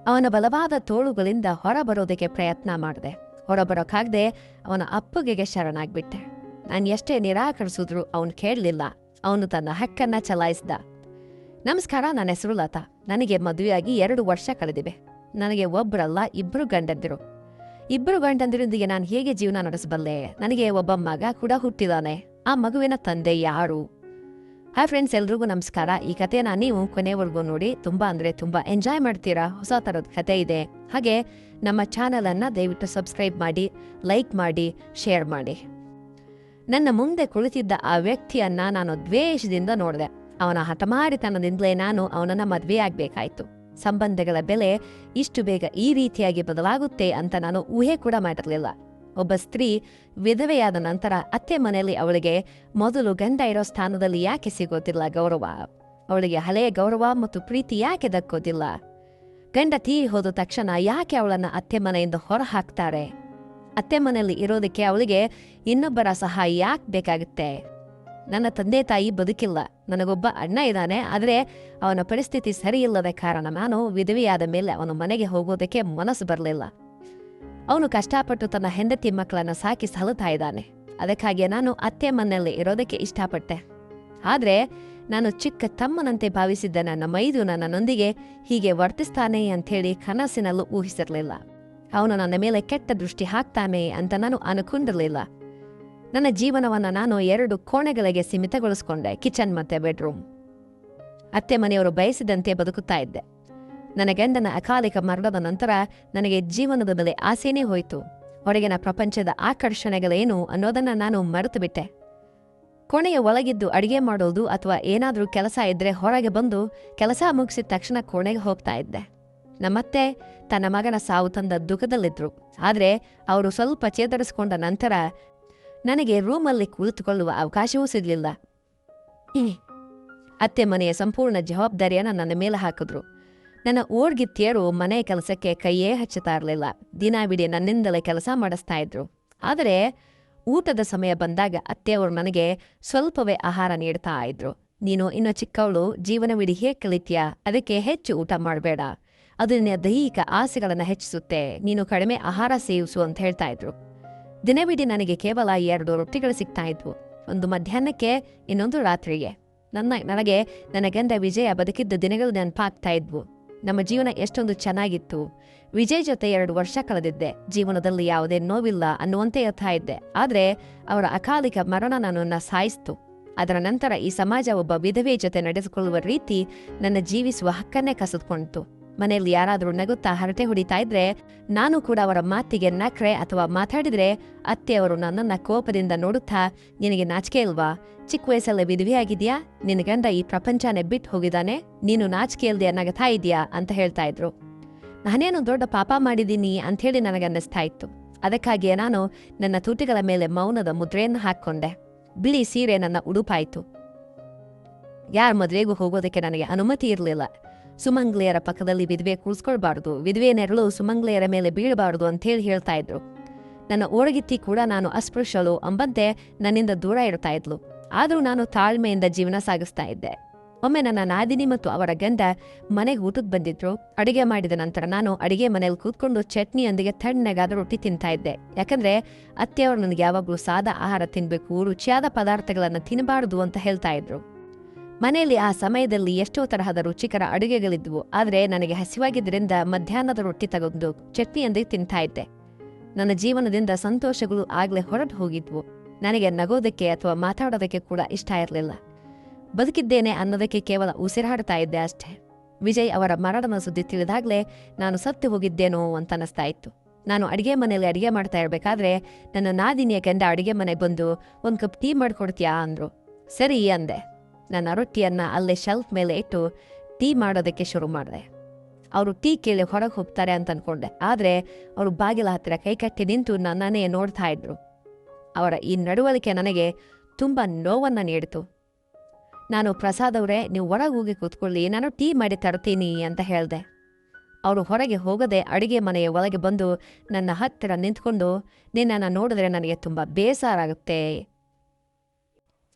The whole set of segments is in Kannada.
ಅವನ ಬಲವಾದ ತೋಳುಗಳಿಂದ ಹೊರಬರೋದಕ್ಕೆ ಪ್ರಯತ್ನ ಮಾಡಿದೆ. ಹೊರಬರೋಕ್ಕಾಗದೆ ಅವನ ಅಪ್ಪಗೆಗೆ ಶರಣಾಗ್ಬಿಟ್ಟೆ. ನಾನು ಎಷ್ಟೇ ನಿರಾಕರಿಸಿದ್ರು ಅವನು ಕೇಳಲಿಲ್ಲ. ಅವನು ತನ್ನ ಹಕ್ಕನ್ನ ಚಲಾಯಿಸ್ದ. ನಮಸ್ಕಾರ, ನನ್ನ ಹೆಸರು ಲತಾ. ನನಗೆ ಮದುವೆಯಾಗಿ 2 ವರ್ಷ ಕಳೆದಿವೆ. ನನಗೆ ಒಬ್ಬರಲ್ಲ 2 ಗಂಡಂದಿರು. 2 ಗಂಡಂದಿರೊಂದಿಗೆ ನಾನು ಹೇಗೆ ಜೀವನ ನಡೆಸಬಲ್ಲೆ? ನನಗೆ ಒಬ್ಬ ಮಗ ಕೂಡ ಹುಟ್ಟಿದಾನೆ. ಆ ಮಗುವಿನ ತಂದೆ ಯಾರು? ಹಾಯ್ ಫ್ರೆಂಡ್ಸ್, ಎಲ್ರಿಗೂ ನಮಸ್ಕಾರ. ಈ ಕಥೆನ ನೀವು ಕೊನೆವರೆಗೂ ನೋಡಿ ತುಂಬ ಎಂಜಾಯ್ ಮಾಡ್ತೀರಾ. ಹೊಸ ಥರದ ಕತೆ ಇದೆ. ಹಾಗೆ ನಮ್ಮ ಚಾನಲನ್ನು ದಯವಿಟ್ಟು ಸಬ್ಸ್ಕ್ರೈಬ್ ಮಾಡಿ, ಲೈಕ್ ಮಾಡಿ, ಶೇರ್ ಮಾಡಿ. ನನ್ನ ಮುಂದೆ ಕುಳಿತಿದ್ದ ಆ ವ್ಯಕ್ತಿಯನ್ನ ನಾನು ದ್ವೇಷದಿಂದ ನೋಡಿದೆ. ಅವನ ಹಠಮಾರಿತನದಿಂದಲೇ ನಾನು ಅವನನ್ನ ಮದುವೆಯಾಗಬೇಕಾಯ್ತು. ಸಂಬಂಧಗಳ ಬೆಲೆ ಇಷ್ಟು ಬೇಗ ಈ ರೀತಿಯಾಗಿ ಬದಲಾಗುತ್ತೆ ಅಂತ ನಾನು ಊಹೆ ಕೂಡ ಮಾಡಿರಲಿಲ್ಲ. ಒಬ್ಬ ಸ್ತ್ರೀ ವಿಧವೆಯಾದ ನಂತರ ಅತ್ತೆ ಮನೆಯಲ್ಲಿ ಅವಳಿಗೆ ಮೊದಲು ಗಂಡ ಇರೋ ಸ್ಥಾನದಲ್ಲಿ ಯಾಕೆ ಸಿಗೋದಿಲ್ಲ ಗೌರವ? ಅವಳಿಗೆ ಹಳೆಯ ಗೌರವ ಮತ್ತು ಪ್ರೀತಿ ಯಾಕೆ ದಕ್ಕೋದಿಲ್ಲ? ಗಂಡ ತೀರಿ ಹೋದ ತಕ್ಷಣ ಯಾಕೆ ಅವಳನ್ನ ಅತ್ತೆ ಮನೆಯಿಂದ ಹೊರ ಹಾಕ್ತಾರೆ? ಅತ್ತೆ ಮನೆಯಲ್ಲಿ ಇರೋದಕ್ಕೆ ಅವಳಿಗೆ ಇನ್ನೊಬ್ಬರ ಸಹಾಯ ಯಾಕೆ ಬೇಕಾಗುತ್ತೆ? ನನ್ನ ತಂದೆ ತಾಯಿ ಬದುಕಿಲ್ಲ. ನನಗೊಬ್ಬ ಅಣ್ಣ ಇದ್ದಾನೆ. ಆದರೆ ಅವನ ಪರಿಸ್ಥಿತಿ ಸರಿಯಿಲ್ಲದ ಕಾರಣ ನಾನು ವಿಧವೆಯಾದ ಮೇಲೆ ಅವನ ಮನೆಗೆ ಹೋಗೋದಕ್ಕೆ ಮನಸ್ಸು ಬರಲಿಲ್ಲ. ಅವನು ಕಷ್ಟಪಟ್ಟು ತನ್ನ ಹೆಂಡತಿ ಮಕ್ಕಳನ್ನು ಸಾಕಿ ಸಲುತ್ತಾ ಇದ್ದಾನೆ. ಅದಕ್ಕಾಗಿ ನಾನು ಅತ್ತೆ ಮನೆಯಲ್ಲಿ ಇರೋದಕ್ಕೆ ಇಷ್ಟಪಟ್ಟೆ. ಆದರೆ ನಾನು ಚಿಕ್ಕ ತಮ್ಮನಂತೆ ಭಾವಿಸಿದ್ದ ನನ್ನ ಮೈದು ನನ್ನೊಂದಿಗೆ ಹೀಗೆ ವರ್ತಿಸ್ತಾನೆ ಅಂಥೇಳಿ ಕನಸಿನಲ್ಲೂ ಊಹಿಸಿರಲಿಲ್ಲ. ಅವನು ನನ್ನ ಮೇಲೆ ಕೆಟ್ಟ ದೃಷ್ಟಿ ಹಾಕ್ತಾನೆ ಅಂತ ನಾನು ಅನ್ಕೊಂಡಿರಲಿಲ್ಲ. ನನ್ನ ಜೀವನವನ್ನು ನಾನು 2 ಕೋಣೆಗಳಿಗೆ ಸೀಮಿತಗೊಳಿಸ್ಕೊಂಡೆ, ಕಿಚನ್ ಮತ್ತೆ ಬೆಡ್ರೂಮ್. ಅತ್ತೆ ಮನೆಯವರು ಬಯಸಿದಂತೆ ಬದುಕುತ್ತಾ ಇದ್ದೆ. ನನ್ನ ಗಂಡನ ಅಕಾಲಿಕ ಮರಣದ ನಂತರ ನನಗೆ ಜೀವನದ ಮೇಲೆ ಆಸೆನೇ ಹೋಯಿತು. ಹೊರಗಿನ ಪ್ರಪಂಚದ ಆಕರ್ಷಣೆಗಳೇನು ಅನ್ನೋದನ್ನ ನಾನು ಮರೆತು ಬಿಟ್ಟೆ. ಕೋಣೆಯ ಒಳಗಿದ್ದು ಅಡಿಗೆ ಮಾಡೋದು ಅಥವಾ ಏನಾದರೂ ಕೆಲಸ ಇದ್ರೆ ಹೊರಗೆ ಬಂದು ಕೆಲಸ ಮುಗಿಸಿದ ತಕ್ಷಣ ಕೋಣೆಗೆ ಹೋಗ್ತಾ ಇದ್ದೆ. ನಮ್ಮತ್ತೆ ತನ್ನ ಮಗನ ಸಾವು ತಂದ ದುಃಖದಲ್ಲಿದ್ರು. ಆದರೆ ಅವರು ಸ್ವಲ್ಪ ಚೇತರಿಸಿಕೊಂಡ ನಂತರ ನನಗೆ ರೂಮಲ್ಲಿ ಕುಳಿತುಕೊಳ್ಳುವ ಅವಕಾಶವೂ ಸಿಗಲಿಲ್ಲ. ಅತ್ತೆ ಮನೆಯ ಸಂಪೂರ್ಣ ಜವಾಬ್ದಾರಿಯನ್ನು ನನ್ನ ಮೇಲೆ ಹಾಕಿದ್ರು. ನನ್ನ ಓಡ್ಗಿತ್ತಿಯರು ಮನೆ ಕೆಲಸಕ್ಕೆ ಕೈಯೇ ಹಚ್ಚುತ್ತಾ ಇರಲಿಲ್ಲ. ದಿನವಿಡೀ ನನ್ನಿಂದಲೇ ಕೆಲಸ ಮಾಡಿಸ್ತಾ ಇದ್ರು. ಆದರೆ ಊಟದ ಸಮಯ ಬಂದಾಗ ಅತ್ತೆಯವರು ನನಗೆ ಸ್ವಲ್ಪವೇ ಆಹಾರ ನೀಡ್ತಾ ಇದ್ರು. ನೀನು ಇನ್ನೂ ಚಿಕ್ಕವಳು, ಜೀವನವಿಡೀ ಹೇಗೆ ಕಲಿತೀಯಾ? ಅದಕ್ಕೆ ಹೆಚ್ಚು ಊಟ ಮಾಡಬೇಡ. ಅದು ನಿನ್ನ ದೈಹಿಕ ಆಸೆಗಳನ್ನು ಹೆಚ್ಚಿಸುತ್ತೆ. ನೀನು ಕಡಿಮೆ ಆಹಾರ ಸೇವಿಸು ಅಂತ ಹೇಳ್ತಾ ಇದ್ರು. ದಿನವಿಡೀ ನನಗೆ ಕೇವಲ 2 ರೊಟ್ಟಿಗಳು ಸಿಗ್ತಾ ಇದ್ವು. ಒಂದು ಮಧ್ಯಾಹ್ನಕ್ಕೆ, ಇನ್ನೊಂದು ರಾತ್ರಿಗೆ. ನನಗೆ ನನ್ನ ಗಂಡ ವಿಜಯ ಬದುಕಿದ್ದ ದಿನಗಳು ನೆನಪಾಗ್ತಾ ಇದ್ವು. ನಮ್ಮ ಜೀವನ ಎಷ್ಟೊಂದು ಚೆನ್ನಾಗಿತ್ತು. ವಿಜಯ್ ಜೊತೆ 2 ವರ್ಷ ಕಳೆದಿದ್ದೆ. ಜೀವನದಲ್ಲಿ ಯಾವುದೇ ನೋವಿಲ್ಲ ಅನ್ನುವಂತೆ ಇರ್ತಾ ಇದ್ದೆ. ಆದರೆ ಅವರ ಅಕಾಲಿಕ ಮರಣ ನನ್ನನ್ನು ಸಾಯಿಸ್ತು. ಅದರ ನಂತರ ಈ ಸಮಾಜ ಒಬ್ಬ ವಿಧವೆ ಜೊತೆ ನಡೆಸಿಕೊಳ್ಳುವ ರೀತಿ ನನ್ನ ಜೀವಿಸುವ ಹಕ್ಕನ್ನೇ ಕಸಿದುಕೊಂಡಿತು. ಮನೆಯಲ್ಲಿ ಯಾರಾದರೂ ನಗುತ್ತಾ ಹರಟೆ ಹೊಡಿತಾ ಇದ್ರೆ ನಾನು ಕೂಡ ಅವರ ಮಾತಿಗೆ ನಕ್ರೆ ಅಥವಾ ಮಾತಾಡಿದ್ರೆ ಅತ್ತೆಯವರು ನನ್ನನ್ನು ಕೋಪದಿಂದ ನೋಡುತ್ತಾ, ನಿನಗೆ ನಾಚಿಕೆ ಇಲ್ವಾ? ಚಿಕ್ಕ ವಯಸ್ಸಲ್ಲೇ ವಿಧವೆಯಾಗಿದ್ಯಾ? ನಿನ್ನ ಗಂಡ ಈ ಪ್ರಪಂಚನೇ ಬಿಟ್ಟು ಹೋಗಿದ್ದಾನೆ, ನೀನು ನಾಚಿಕೆ ಇಲ್ದೆ ನಗತಾ ಇದೆಯಾ ಅಂತ ಹೇಳ್ತಾ ಇದ್ರು. ನಾನೇನು ದೊಡ್ಡ ಪಾಪ ಮಾಡಿದ್ದೀನಿ ಅಂಥೇಳಿ ನನಗನ್ನಿಸ್ತಾ ಇತ್ತು. ಅದಕ್ಕಾಗಿಯೇ ನಾನು ನನ್ನ ತುಟಿಗಳ ಮೇಲೆ ಮೌನದ ಮುದ್ರೆಯನ್ನು ಹಾಕ್ಕೊಂಡೆ. ಬಿಳಿ ಸೀರೆ ನನ್ನ ಉಡುಪಾಯಿತು. ಯಾರ ಮದುವೆಗೂ ಹೋಗೋದಕ್ಕೆ ನನಗೆ ಅನುಮತಿ ಇರಲಿಲ್ಲ. ಸುಮಂಗ್ಲೆಯರ ಪಕ್ಕದಲ್ಲಿ ವಿಧವೆ ಕೂರಿಸ್ಕೊಳ್ಬಾರ್ದು, ವಿಧವೆ ನೆರಳು ಸುಮಂಗ್ಲೆಯರ ಮೇಲೆ ಬೀಳಬಾರ್ದು ಅಂಥೇಳಿ ಹೇಳ್ತಾ ಇದ್ರು. ನನ್ನ ಓಡಗಿತ್ತಿ ಕೂಡ ನಾನು ಅಸ್ಪೃಶ್ಯಳು ಅಂಬಂತೆ ನನ್ನಿಂದ ದೂರ ಇಡ್ತಾ ಇದ್ಲು. ಆದರೂ ನಾನು ತಾಳ್ಮೆಯಿಂದ ಜೀವನ ಸಾಗಿಸ್ತಾ ಇದ್ದೆ. ಒಮ್ಮೆ ನನ್ನ ನಾದಿನಿ ಮತ್ತು ಅವರ ಗಂಡ ಮನೆಗೆ ಊಟಕ್ಕೆ ಬಂದಿದ್ರು. ಅಡಿಗೆ ಮಾಡಿದ ನಂತರ ನಾನು ಅಡಿಗೆ ಮನೇಲಿ ಕೂತ್ಕೊಂಡು ಚಟ್ನಿಯೊಂದಿಗೆ ತಣ್ಣಗಾದ ರೊಟ್ಟಿ ತಿಂತಾ ಇದ್ದೆ. ಯಾಕಂದ್ರೆ ಅತ್ತೆಯವರು ನನಗೆ ಯಾವಾಗಲೂ ಸಾದಾ ಆಹಾರ ತಿನ್ಬೇಕು, ರುಚಿಯಾದ ಪದಾರ್ಥಗಳನ್ನು ತಿನ್ನಬಾರ್ದು ಅಂತ ಹೇಳ್ತಾ ಇದ್ರು. ಮನೆಯಲ್ಲಿ ಆ ಸಮಯದಲ್ಲಿ ಎಷ್ಟೋ ತರಹದ ರುಚಿಕರ ಅಡುಗೆಗಳಿದ್ವು. ಆದರೆ ನನಗೆ ಹಸಿವಾಗಿದ್ದರಿಂದ ಮಧ್ಯಾಹ್ನದ ರೊಟ್ಟಿ ತಗೊಂಡು ಚಟ್ನಿಯೊಂದಿಗೆ ತಿಂತಾ ಇದ್ದೆ. ನನ್ನ ಜೀವನದಿಂದ ಸಂತೋಷಗಳು ಆಗಲೇ ಹೊರಟು ಹೋಗಿದ್ವು. ನನಗೆ ನಗೋದಕ್ಕೆ ಅಥವಾ ಮಾತಾಡೋದಕ್ಕೆ ಕೂಡ ಇಷ್ಟ ಇರಲಿಲ್ಲ. ಬದುಕಿದ್ದೇನೆ ಅನ್ನೋದಕ್ಕೆ ಕೇವಲ ಉಸಿರಾಡ್ತಾ ಇದ್ದೆ ಅಷ್ಟೇ. ವಿಜಯ್ ಅವರ ಮರಣದ ಸುದ್ದಿ ತಿಳಿದಾಗಲೇ ನಾನು ಸತ್ತು ಹೋಗಿದ್ದೇನೋ ಅಂತ ಅನಿಸ್ತಾ ಇತ್ತು. ನಾನು ಅಡಿಗೆ ಮನೆಯಲ್ಲಿ ಅಡಿಗೆ ಮಾಡ್ತಾ ಇರಬೇಕಾದ್ರೆ ನನ್ನ ನಾದಿನಿಯ ಗಂಡ ಅಡಿಗೆ ಮನೆಗೆ ಬಂದು 1 ಕಪ್ ಟೀ ಮಾಡಿಕೊಡ್ತೀಯಾ ಅಂದರು. ಸರಿ ಅಂದೆ. ನನ್ನ ರೊಟ್ಟಿಯನ್ನು ಅಲ್ಲೇ ಶೆಲ್ಫ್ ಮೇಲೆ ಇಟ್ಟು ಟೀ ಮಾಡೋದಕ್ಕೆ ಶುರು ಮಾಡಿದೆ. ಅವರು ಟೀ ಕೇಳಿ ಹೊರಗೆ ಹೋಗ್ತಾರೆ ಅಂತ ಅನ್ಕೊಂಡೆ. ಆದರೆ ಅವರು ಬಾಗಿಲ ಹತ್ತಿರ ಕೈಕಟ್ಟಿ ನಿಂತು ನನ್ನನ್ನೇ ನೋಡ್ತಾ ಇದ್ರು. ಅವರ ಈ ನಡವಳಿಕೆ ನನಗೆ ತುಂಬ ನೋವನ್ನು ನೀಡಿತು. ನಾನು, ಪ್ರಸಾದ್ ಅವರೇ, ನೀವು ಹೊರಗೆ ಹೋಗಿ ಕೂತ್ಕೊಳ್ಳಿ, ನಾನು ಟೀ ಮಾಡಿ ತರ್ತೀನಿ ಅಂತ ಹೇಳಿದೆ. ಅವರು ಹೊರಗೆ ಹೋಗದೆ ಅಡಿಗೆ ಮನೆಯ ಒಳಗೆ ಬಂದು ನನ್ನ ಹತ್ತಿರ ನಿಂತ್ಕೊಂಡು, ನಿನ್ನನ್ನು ನೋಡಿದ್ರೆ ನನಗೆ ತುಂಬ ಬೇಸರ ಆಗುತ್ತೆ.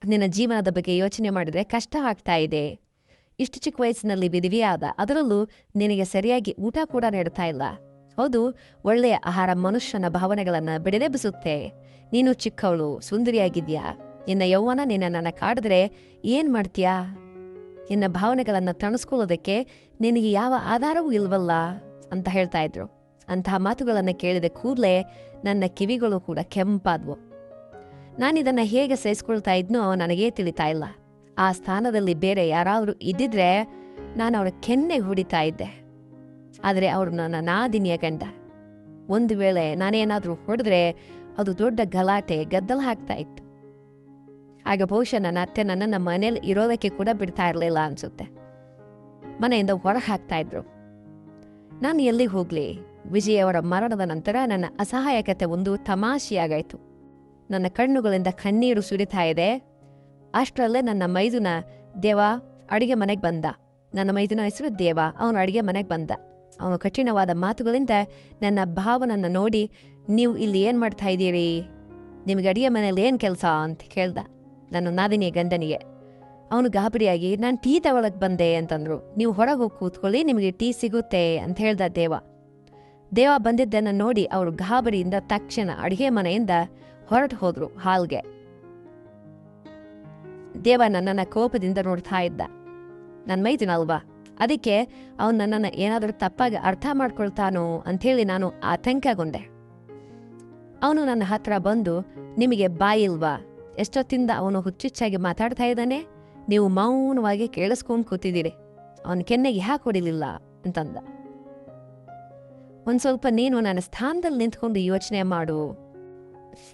ನಿನ್ನ ಜೀವನದ ಬಗ್ಗೆ ಯೋಚನೆ ಮಾಡಿದ್ರೆ ಕಷ್ಟ ಆಗ್ತಾ ಇದೆ. ಇಷ್ಟು ಚಿಕ್ಕ ವಯಸ್ಸಿನಲ್ಲಿ ವಿಧಿವಿಯಾದ, ಅದರಲ್ಲೂ ನಿನಗೆ ಸರಿಯಾಗಿ ಊಟ ಕೂಡ ನೀಡ್ತಾ ಇಲ್ಲ. ಹೌದು, ಒಳ್ಳೆಯ ಆಹಾರ ಮನುಷ್ಯನ ಭಾವನೆಗಳನ್ನು ಬಿಡದೆಬ್ಬಿಸುತ್ತೆ. ನೀನು ಚಿಕ್ಕವಳು, ಸುಂದರಿಯಾಗಿದ್ಯಾ, ನಿನ್ನ ಯೌವನ ನಿನ್ನನ್ನು ಕಾಡಿದ್ರೆ ಏನ್ ಮಾಡ್ತೀಯಾ? ನಿನ್ನ ಭಾವನೆಗಳನ್ನು ತಣಿಸ್ಕೊಳ್ಳೋದಕ್ಕೆ ನಿನಗೆ ಯಾವ ಆಧಾರವೂ ಇಲ್ವಲ್ಲ ಅಂತ ಹೇಳ್ತಾ ಇದ್ರು. ಅಂತಹ ಮಾತುಗಳನ್ನು ಕೇಳಿದ ಕೂಡಲೇ ನನ್ನ ಕಿವಿಗಳು ಕೂಡ ಕೆಂಪಾದ್ವು. ನಾನಿದನ್ನು ಹೇಗೆ ಸಹಿಸ್ಕೊಳ್ತಾ ಇದ್ನೋ ನನಗೇ ತಿಳಿತಾ ಇಲ್ಲ. ಆ ಸ್ಥಾನದಲ್ಲಿ ಬೇರೆ ಯಾರಾದರೂ ಇದ್ದಿದ್ರೆ ನಾನು ಅವರ ಕೆನ್ನೆಗೆ ಹೊಡಿತಾ ಇದ್ದೆ. ಆದರೆ ಅವರು ನನ್ನ ನಾದಿನಿಯ ಗಂಡ. ಒಂದು ವೇಳೆ ನಾನೇನಾದರೂ ಹೊಡೆದ್ರೆ ಅದು ದೊಡ್ಡ ಗಲಾಟೆ, ಗದ್ದಲ ಆಗ್ತಾ ಇತ್ತು. ಆಗ ಬಹುಶಃ ನನ್ನ ಅತ್ತೆ ನನ್ನನ್ನು ಮನೇಲಿ ಇರೋದಕ್ಕೆ ಕೂಡ ಬಿಡ್ತಾ ಇರಲಿಲ್ಲ ಅನ್ಸುತ್ತೆ. ಮನೆಯಿಂದ ಹೊರಗೆ ಹಾಕ್ತಾ ಇದ್ರು. ನಾನು ಎಲ್ಲಿಗೆ ಹೋಗ್ಲಿ? ವಿಜಯ್ ಅವರ ಮರಣದ ನಂತರ ನನ್ನ ಅಸಹಾಯಕತೆ ಒಂದು ತಮಾಷೆಯಾಗಾಯ್ತು. ನನ್ನ ಕಣ್ಣುಗಳಿಂದ ಕಣ್ಣೀರು ಸುರಿತಾ ಇದೆ. ಅಷ್ಟರಲ್ಲೇ ನನ್ನ ಮೈದುನ ದೇವ ಅಡಿಗೆ ಮನೆಗೆ ಬಂದ. ನನ್ನ ಮೈದುನ ಹೆಸರು ದೇವ. ಅವನು ಅಡಿಗೆ ಮನೆಗೆ ಬಂದ. ಅವನು ಕಠಿಣವಾದ ಮಾತುಗಳಿಂದ ನನ್ನ ಭಾವನನ್ನು ನೋಡಿ, ನೀವು ಇಲ್ಲಿ ಏನು ಮಾಡ್ತಾ ಇದ್ದೀರಿ? ನಿಮಗೆ ಅಡಿಗೆ ಮನೇಲಿ ಏನು ಕೆಲಸ ಅಂತ ಕೇಳ್ದ ನನ್ನ ನಾದಿನಿಯ ಗಂಡನಿಗೆ. ಅವನು ಗಾಬರಿಯಾಗಿ, ನಾನು ಟೀ ತಗೊಳಕ್ ಬಂದೆ ಅಂತಂದ್ರು. ನೀವು ಹೊರಗೆ ಹೋಗಿ ಕೂತ್ಕೊಳ್ಳಿ, ನಿಮಗೆ ಟೀ ಸಿಗುತ್ತೆ ಅಂತ ಹೇಳ್ದ ದೇವ. ದೇವ ಬಂದಿದ್ದನ್ನು ನೋಡಿ ಅವರು ಗಾಬರಿಯಿಂದ ತಕ್ಷಣ ಅಡಿಗೆ ಮನೆಯಿಂದ ಹೊರಟು ಹೋದ್ರು ಹಾಲ್ಗೆ. ದೇವ ನನ್ನನ್ನು ಕೋಪದಿಂದ ನೋಡ್ತಾ ಇದ್ದ. ನನ್ನ ಮೈದಿನ ಅಲ್ವಾ, ಅದಕ್ಕೆ ಅವನು ನನ್ನನ್ನು ಏನಾದರೂ ತಪ್ಪಾಗಿ ಅರ್ಥ ಮಾಡ್ಕೊಳ್ತಾನೋ ಅಂಥೇಳಿ ನಾನು ಆತಂಕಗೊಂಡೆ. ಅವನು ನನ್ನ ಹತ್ರ ಬಂದು, ನಿಮಗೆ ಬಾಯಿಲ್ವಾ? ಎಷ್ಟೊತ್ತಿಂದ ಅವನು ಹುಚ್ಚುಚ್ಚಾಗಿ ಮಾತಾಡ್ತಾ ಇದ್ದಾನೆ, ನೀವು ಮೌನವಾಗಿ ಕೇಳಿಸ್ಕೊಂಡು ಕೂತಿದ್ದೀರಿ. ಅವನ ಕೆನ್ನೆಗೆ ಯಾಕೆ ಹೊಡಿಲಿಲ್ಲ ಅಂತಂದ. ಒಂದು ಸ್ವಲ್ಪ ನೀನು ನನ್ನ ಸ್ಥಾನದಲ್ಲಿ ನಿಂತ್ಕೊಂಡು ಯೋಚನೆ ಮಾಡು.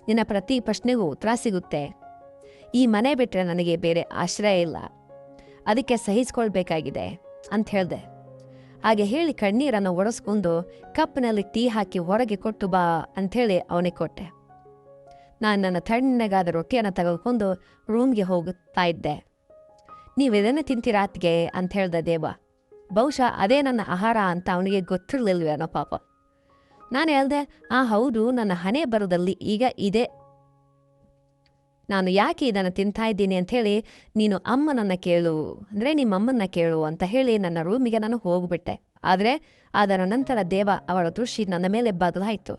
ನಿನ್ನ ಪ್ರತಿ ಪ್ರಶ್ನೆಗೂ ಉತ್ತರ ಸಿಗುತ್ತೆ. ಈ ಮನೆ ಬಿಟ್ಟರೆ ನನಗೆ ಬೇರೆ ಆಶ್ರಯ ಇಲ್ಲ, ಅದಕ್ಕೆ ಸಹಿಸ್ಕೊಳ್ಬೇಕಾಗಿದೆ ಅಂತ ಹೇಳ್ದೆ. ಹಾಗೆ ಹೇಳಿ ಕಣ್ಣೀರನ್ನು ಒರೆಸ್ಕೊಂಡು ಕಪ್ಪಿನಲ್ಲಿ ಟೀ ಹಾಕಿ ಹೊರಗೆ ಕೊಟ್ಟು ಬಾ ಅಂಥೇಳಿ ಅವನಿಗೆ ಕೊಟ್ಟೆ. ನಾನು ನನ್ನ ತಣ್ಣಗಾದ ರೊಟ್ಟಿಯನ್ನು ತೆಗೆದುಕೊಂಡು ರೂಮ್ಗೆ ಹೋಗುತ್ತಾ ಇದ್ದೆ. ನೀವಿದನ್ನೇ ತಿಂತೀರಾ ಅತ್ಗೆ ಅಂತ ಹೇಳ್ದ ದೇವ. ಬಹುಶಃ ಅದೇ ನನ್ನ ಆಹಾರ ಅಂತ ಅವನಿಗೆ ಗೊತ್ತಿರಲಿಲ್ವೇನೋ ಪಾಪ. ನಾನು ಹೇಳ್ದೆ, ಹೌದು, ನನ್ನ ಹಣೆ ಬರದಲ್ಲಿ ಈಗ ಇದೆ. ನಾನು ಯಾಕೆ ಇದನ್ನು ತಿಂತಾ ಇದ್ದೀನಿ ಅಂಥೇಳಿ ನೀನು ಅಮ್ಮನನ್ನು ಕೇಳು, ಅಂದರೆ ನಿಮ್ಮ ಅಮ್ಮನ್ನ ಕೇಳು ಅಂತ ಹೇಳಿ ನನ್ನ ರೂಮಿಗೆ ನಾನು ಹೋಗ್ಬಿಟ್ಟೆ. ಆದರೆ ಅದರ ನಂತರ ದೇವ ಅವಳ ದೃಷ್ಟಿ ನನ್ನ ಮೇಲೆ ಬದಲಾಯಿತು.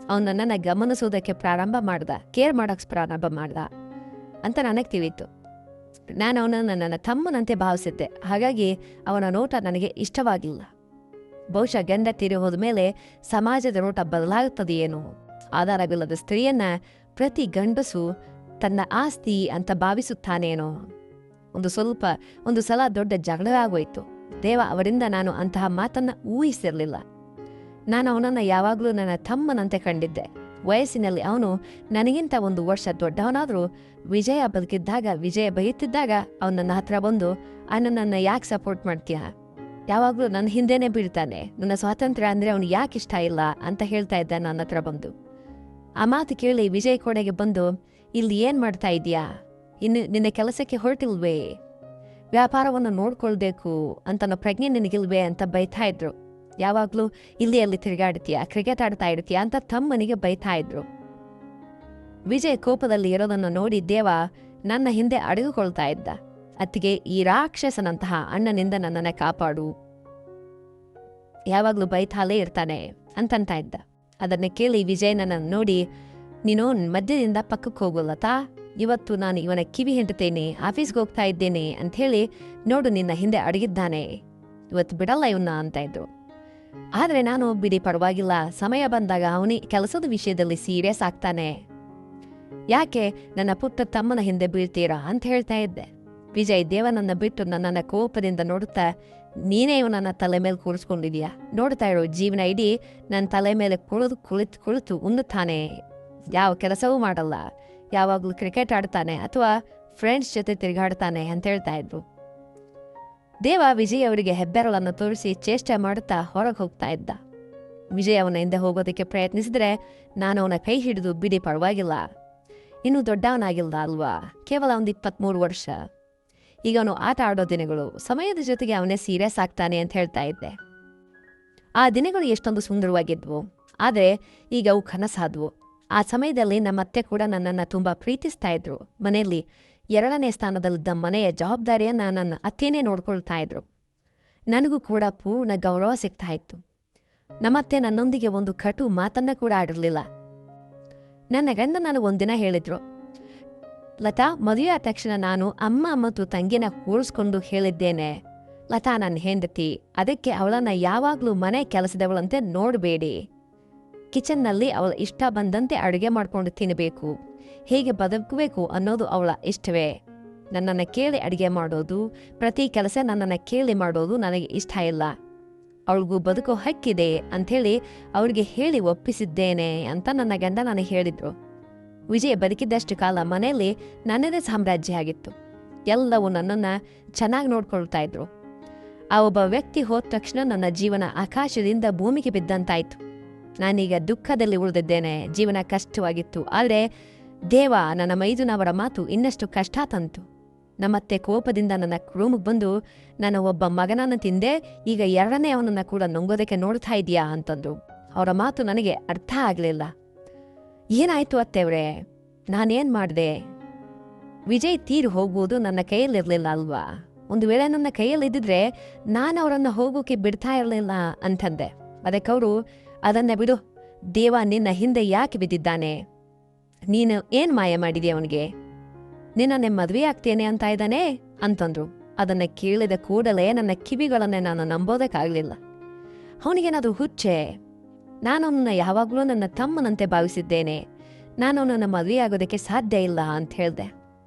ಅವನು ನನ್ನನ್ನು ಗಮನಿಸೋದಕ್ಕೆ ಪ್ರಾರಂಭ ಮಾಡ್ದ, ಕೇರ್ ಮಾಡೋಕ್ಕೆ ಪ್ರಾರಂಭ ಮಾಡ್ದ ಅಂತ ನನಗೆ ತಿಳಿಯಿತು. ನಾನು ಅವನನ್ನು ನನ್ನ ತಮ್ಮನಂತೆ ಭಾವಿಸಿದ್ದೆ. ಹಾಗಾಗಿ ಅವನ ನೋಟ ನನಗೆ ಇಷ್ಟವಾಗಿಲ್ಲ. ಬಹುಶಃ ಗಂಡ ತೀರಿ ಹೋದ ಮೇಲೆ ಸಮಾಜದ ನೋಟ ಬದಲಾಗುತ್ತದೆಯೇನೋ. ಆಧಾರವಿಲ್ಲದ ಸ್ತ್ರೀಯನ್ನ ಪ್ರತಿ ಗಂಡಸು ತನ್ನ ಆಸ್ತಿ ಅಂತ ಭಾವಿಸುತ್ತಾನೇನೋ. ಒಂದು ಸಲ ದೊಡ್ಡ ಜಗಳವಾಗೋಯ್ತು. ದೇವ ಅವರಿಂದ ನಾನು ಅಂತಹ ಮಾತನ್ನ ಊಹಿಸಿರಲಿಲ್ಲ. ನಾನು ಅವನನ್ನು ಯಾವಾಗಲೂ ನನ್ನ ತಮ್ಮನಂತೆ ಕಂಡಿದ್ದೆ. ವಯಸ್ಸಿನಲ್ಲಿ ಅವನು ನನಗಿಂತ 1 ವರ್ಷ ದೊಡ್ಡವನಾದರೂ ವಿಜಯ ಬದುಕಿದ್ದಾಗ, ವಿಜಯ ಬೈಯುತ್ತಿದ್ದಾಗ ಅವನು ನನ್ನ ಹತ್ರ ಬಂದು, ನನ್ನನ್ನು ಯಾಕೆ ಸಪೋರ್ಟ್ ಮಾಡ್ತೀಯ? ಯಾವಾಗಲೂ ನನ್ನ ಹಿಂದೆನೇ ಬೀಳ್ತಾನೆ, ನನ್ನ ಸ್ವಾತಂತ್ರ್ಯ ಅಂದರೆ ಅವನು ಯಾಕೆ ಇಷ್ಟ ಇಲ್ಲ ಅಂತ ಹೇಳ್ತಾ ಇದ್ದ ನನ್ನ ಹತ್ರ ಬಂದು. ಆ ಮಾತು ಕೇಳಿ ವಿಜಯ್ ಕೋಣೆಗೆ ಬಂದು, ಇಲ್ಲಿ ಏನು ಮಾಡ್ತಾ ಇದೀಯಾ? ಇನ್ನು ನಿನ್ನ ಕೆಲಸಕ್ಕೆ ಹೊರಟಿಲ್ವೇ? ವ್ಯಾಪಾರವನ್ನು ನೋಡ್ಕೊಳ್ಬೇಕು ಅಂತ ಪ್ರಜ್ಞೆ ನಿನಗಿಲ್ವೇ ಅಂತ ಬೈತಾ ಇದ್ರು. ಯಾವಾಗಲೂ ಇಲ್ಲಿ ಅಲ್ಲಿ ತಿರುಗಾಡ್ತೀಯ, ಕ್ರಿಕೆಟ್ ಆಡ್ತಾ ಇರ್ತೀಯ ಅಂತ ತಮ್ಮನಿಗೆ ಬೈತಾ ಇದ್ರು. ವಿಜಯ್ ಕೋಪದಲ್ಲಿ ಇರೋದನ್ನು ನೋಡಿ ದೇವ ನನ್ನ ಹಿಂದೆ ಅಡಗಿಕೊಳ್ತಾ ಇದ್ದ. ಅತ್ತಿಗೆ, ಈ ರಾಕ್ಷಸನಂತಹ ಅಣ್ಣನಿಂದ ನನ್ನನ್ನು ಕಾಪಾಡು, ಯಾವಾಗಲೂ ಬೈತಾಲೇ ಇರ್ತಾನೆ ಅಂತಂತ ಇದ್ದ. ಅದನ್ನ ಕೇಳಿ ವಿಜಯ್ ನನ್ನನ್ನು ನೋಡಿ, ನೀನು ಮಧ್ಯದಿಂದ ಪಕ್ಕಕ್ಕೆ ಹೋಗಲ್ಲತಾ, ಇವತ್ತು ನಾನು ಇವನ ಕಿವಿ ಹಿಂಡ್ತೇನೆ, ಆಫೀಸ್ಗೆ ಹೋಗ್ತಾ ಇದ್ದೇನೆ ಅಂಥೇಳಿ ನೋಡು, ನಿನ್ನ ಹಿಂದೆ ಅಡಗಿದ್ದಾನೆ, ಇವತ್ತು ಬಿಡಲ್ಲ ಇವನ್ನ ಅಂತ ಇದ್ರು. ಆದರೆ ನಾನು, ಬಿಡಿ ಪರವಾಗಿಲ್ಲ, ಸಮಯ ಬಂದಾಗ ಅವನಿ ಕೆಲಸದ ವಿಷಯದಲ್ಲಿ ಸೀರಿಯಸ್ ಆಗ್ತಾನೆ, ಯಾಕೆ ನನ್ನ ಪುಟ್ಟ ತಮ್ಮನ ಹಿಂದೆ ಬೀಳ್ತೀರಾ ಅಂತ ಹೇಳ್ತಾ ಇದ್ದೆ. ವಿಜಯ್ ದೇವನನ್ನ ಬಿಟ್ಟು ನನ್ನನ್ನು ಕೋಪದಿಂದ ನೋಡುತ್ತಾ, ನೀನೇ ಇವನನ್ನ ತಲೆ ಮೇಲೆ ಕೂರಿಸ್ಕೊಂಡಿದೀಯಾ, ನೋಡ್ತಾ ಇರೋ ಜೀವನ ಇಡೀ ನನ್ನ ತಲೆ ಮೇಲೆ ಕುಳಿತು ಉಣ್ಣುತ್ತಾನೆ, ಯಾವ ಕೆಲಸವೂ ಮಾಡಲ್ಲ, ಯಾವಾಗಲೂ ಕ್ರಿಕೆಟ್ ಆಡ್ತಾನೆ ಅಥವಾ ಫ್ರೆಂಡ್ಸ್ ಜೊತೆ ತಿರುಗಾಡ್ತಾನೆ ಅಂತ ಹೇಳ್ತಾ ಇದ್ರು. ದೇವ ವಿಜಯ್ ಅವರಿಗೆ ಹೆಬ್ಬೆರಳನ್ನು ತೋರಿಸಿ ಚೇಷ್ಟೆ ಮಾಡುತ್ತಾ ಹೊರಗೆ ಹೋಗ್ತಾ ಇದ್ದ. ವಿಜಯ್ ಅವನ ಹಿಂದೆ ಹೋಗೋದಕ್ಕೆ ಪ್ರಯತ್ನಿಸಿದ್ರೆ ನಾನು ಅವನ ಕೈ ಹಿಡಿದು, ಬಿಡಿ ಪರವಾಗಿಲ್ಲ, ಇನ್ನೂ ದೊಡ್ಡವನಾಗಿಲ್ಲ ಅಲ್ವಾ, ಕೇವಲ 23 ವರ್ಷ, ಈಗ ಅವನು ಆಟ ಆಡೋ ದಿನಗಳು, ಸಮಯದ ಜೊತೆಗೆ ಅವನೇ ಸೀರಿಯಸ್ ಆಗ್ತಾನೆ ಅಂತ ಹೇಳ್ತಾ ಇದ್ದೆ. ಆ ದಿನಗಳು ಎಷ್ಟೊಂದು ಸುಂದರವಾಗಿದ್ವು, ಆದರೆ ಈಗ ಅವು ಕನಸಾದ್ವು. ಆ ಸಮಯದಲ್ಲಿ ನಮ್ಮತ್ತೆ ಕೂಡ ನನ್ನನ್ನು ತುಂಬ ಪ್ರೀತಿಸ್ತಾ ಇದ್ರು. ಮನೆಯಲ್ಲಿ 2ನೇ ಸ್ಥಾನದಲ್ಲಿದ್ದ ಮನೆಯ ಜವಾಬ್ದಾರಿಯನ್ನು ನನ್ನ ಅತ್ತೇನೇ ನೋಡ್ಕೊಳ್ತಾ ಇದ್ರು. ನನಗೂ ಕೂಡ ಪೂರ್ಣ ಗೌರವ ಸಿಗ್ತಾ ಇತ್ತು. ನಮ್ಮತ್ತೆ ನನ್ನೊಂದಿಗೆ ಒಂದು ಕಟು ಮಾತನ್ನ ಕೂಡ ಆಡಿರಲಿಲ್ಲ. ನನ್ನ ಗಂಡ ನನಗೆ ಒಂದಿನ ಹೇಳಿದ್ರು, ಲತಾ, ಮದುವೆ ಆದ ತಕ್ಷಣ ನಾನು ಅಮ್ಮ ಮತ್ತು ತಂಗಿನ ಕೂರಿಸ್ಕೊಂಡು ಹೇಳಿದ್ದೇನೆ, ಲತಾ ನನ್ನ ಹೆಂಡತಿ, ಅದಕ್ಕೆ ಅವಳನ್ನ ಯಾವಾಗಲೂ ಮನೆ ಕೆಲಸದವಳಂತೆ ನೋಡಬೇಡಿ. ಕಿಚನ್ನಲ್ಲಿ ಅವಳ ಇಷ್ಟ ಬಂದಂತೆ ಅಡುಗೆ ಮಾಡ್ಕೊಂಡು ತಿನ್ನಬೇಕು, ಹೇಗೆ ಬದುಕಬೇಕು ಅನ್ನೋದು ಅವಳ ಇಷ್ಟವೇ. ನನ್ನನ್ನು ಕೇಳಿ ಅಡುಗೆ ಮಾಡೋದು, ಪ್ರತಿ ಕೆಲಸ ನನ್ನನ್ನು ಕೇಳಿ ಮಾಡೋದು ನನಗೆ ಇಷ್ಟ ಇಲ್ಲ. ಅವಳಿಗೂ ಬದುಕೋ ಹಕ್ಕಿದೆ ಅಂಥೇಳಿ ಅವಳಿಗೆ ಹೇಳಿ ಒಪ್ಪಿಸಿದ್ದೇನೆ ಅಂತ ನನ್ನ ಗಂಡ ನನಗೆ ಹೇಳಿದ್ರು. ವಿಜಯ್ ಬದುಕಿದ್ದಷ್ಟು ಕಾಲ ಮನೆಯಲ್ಲಿ ನನ್ನದೇ ಸಾಮ್ರಾಜ್ಯ ಆಗಿತ್ತು. ಎಲ್ಲವೂ ನನ್ನನ್ನು ಚೆನ್ನಾಗಿ ನೋಡ್ಕೊಳ್ತಾ ಇದ್ರು. ಆ ಒಬ್ಬ ವ್ಯಕ್ತಿ ಹೋದ ತಕ್ಷಣ ನನ್ನ ಜೀವನ ಆಕಾಶದಿಂದ ಭೂಮಿಗೆ ಬಿದ್ದಂತಾಯ್ತು. ನಾನೀಗ ದುಃಖದಲ್ಲಿ ಉಳಿದಿದ್ದೇನೆ. ಜೀವನ ಕಷ್ಟವಾಗಿತ್ತು. ಆದರೆ ದೇವ ನನ್ನ ಮೈದುನವರ ಮಾತು ಇನ್ನಷ್ಟು ಕಷ್ಟ ತಂತು. ನಮ್ಮತ್ತೆ ಕೋಪದಿಂದ ನನ್ನ ರೂಮಿಗೆ ಬಂದು, ನನ್ನ ಒಬ್ಬ ಮಗನನ್ನು ತಿಂದೆ, ಈಗ 2ನೇ ಅವನನ್ನು ಕೂಡ ನುಂಗೋದಕ್ಕೆ ನೋಡ್ತಾ ಇದೆಯಾ ಅಂತಂದ್ರು. ಅವರ ಮಾತು ನನಗೆ ಅರ್ಥ ಆಗಲಿಲ್ಲ. ಏನಾಯ್ತು ಅತ್ತೆವ್ರೆ? ನಾನೇನು ಮಾಡಿದೆ? ವಿಜಯ್ ತೀರು ಹೋಗುವುದು ನನ್ನ ಕೈಯಲ್ಲಿರಲಿಲ್ಲ ಅಲ್ವಾ? ಒಂದು ವೇಳೆ ನನ್ನ ಕೈಯಲ್ಲಿದ್ದಿದ್ರೆ ನಾನು ಅವರನ್ನು ಹೋಗೋಕೆ ಬಿಡ್ತಾ ಇರಲಿಲ್ಲ ಅಂತಂದೆ. ಅದಕ್ಕವರು, ಅದನ್ನ ಬಿಡು, ದೇವ ನಿನ್ನ ಹಿಂದೆ ಯಾಕೆ ಬಿದ್ದಿದ್ದಾನೆ? ನೀನು ಏನು ಮಾಯ ಮಾಡಿದೆ ಅವನಿಗೆ? ನಿನ್ನನ್ನೇ ಮದುವೆ ಆಗ್ತೇನೆ ಅಂತ ಇದ್ದಾನೆ ಅಂತಂದ್ರು. ಅದನ್ನ ಕೇಳಿದ ಕೂಡಲೇ ನನ್ನ ಕಿವಿಗಳನ್ನೇ ನಾನು ನಂಬೋದಕ್ಕಾಗಲಿಲ್ಲ. ಅವನಿಗೇನಾದ್ರೂ ಹುಚ್ಚೆ? ನಾನು ಅವನನ್ನ ಯಾವಾಗಲೂ ನನ್ನ ತಮ್ಮನಂತೆ ಭಾವಿಸಿದ್ದೇನೆ. ನಾನು ಅವನನ್ನು ಮದುವೆ ಆಗೋದಕ್ಕೆ ಸಾಧ್ಯ ಇಲ್ಲ ಅಂತ ಹೇಳ್ದೆ.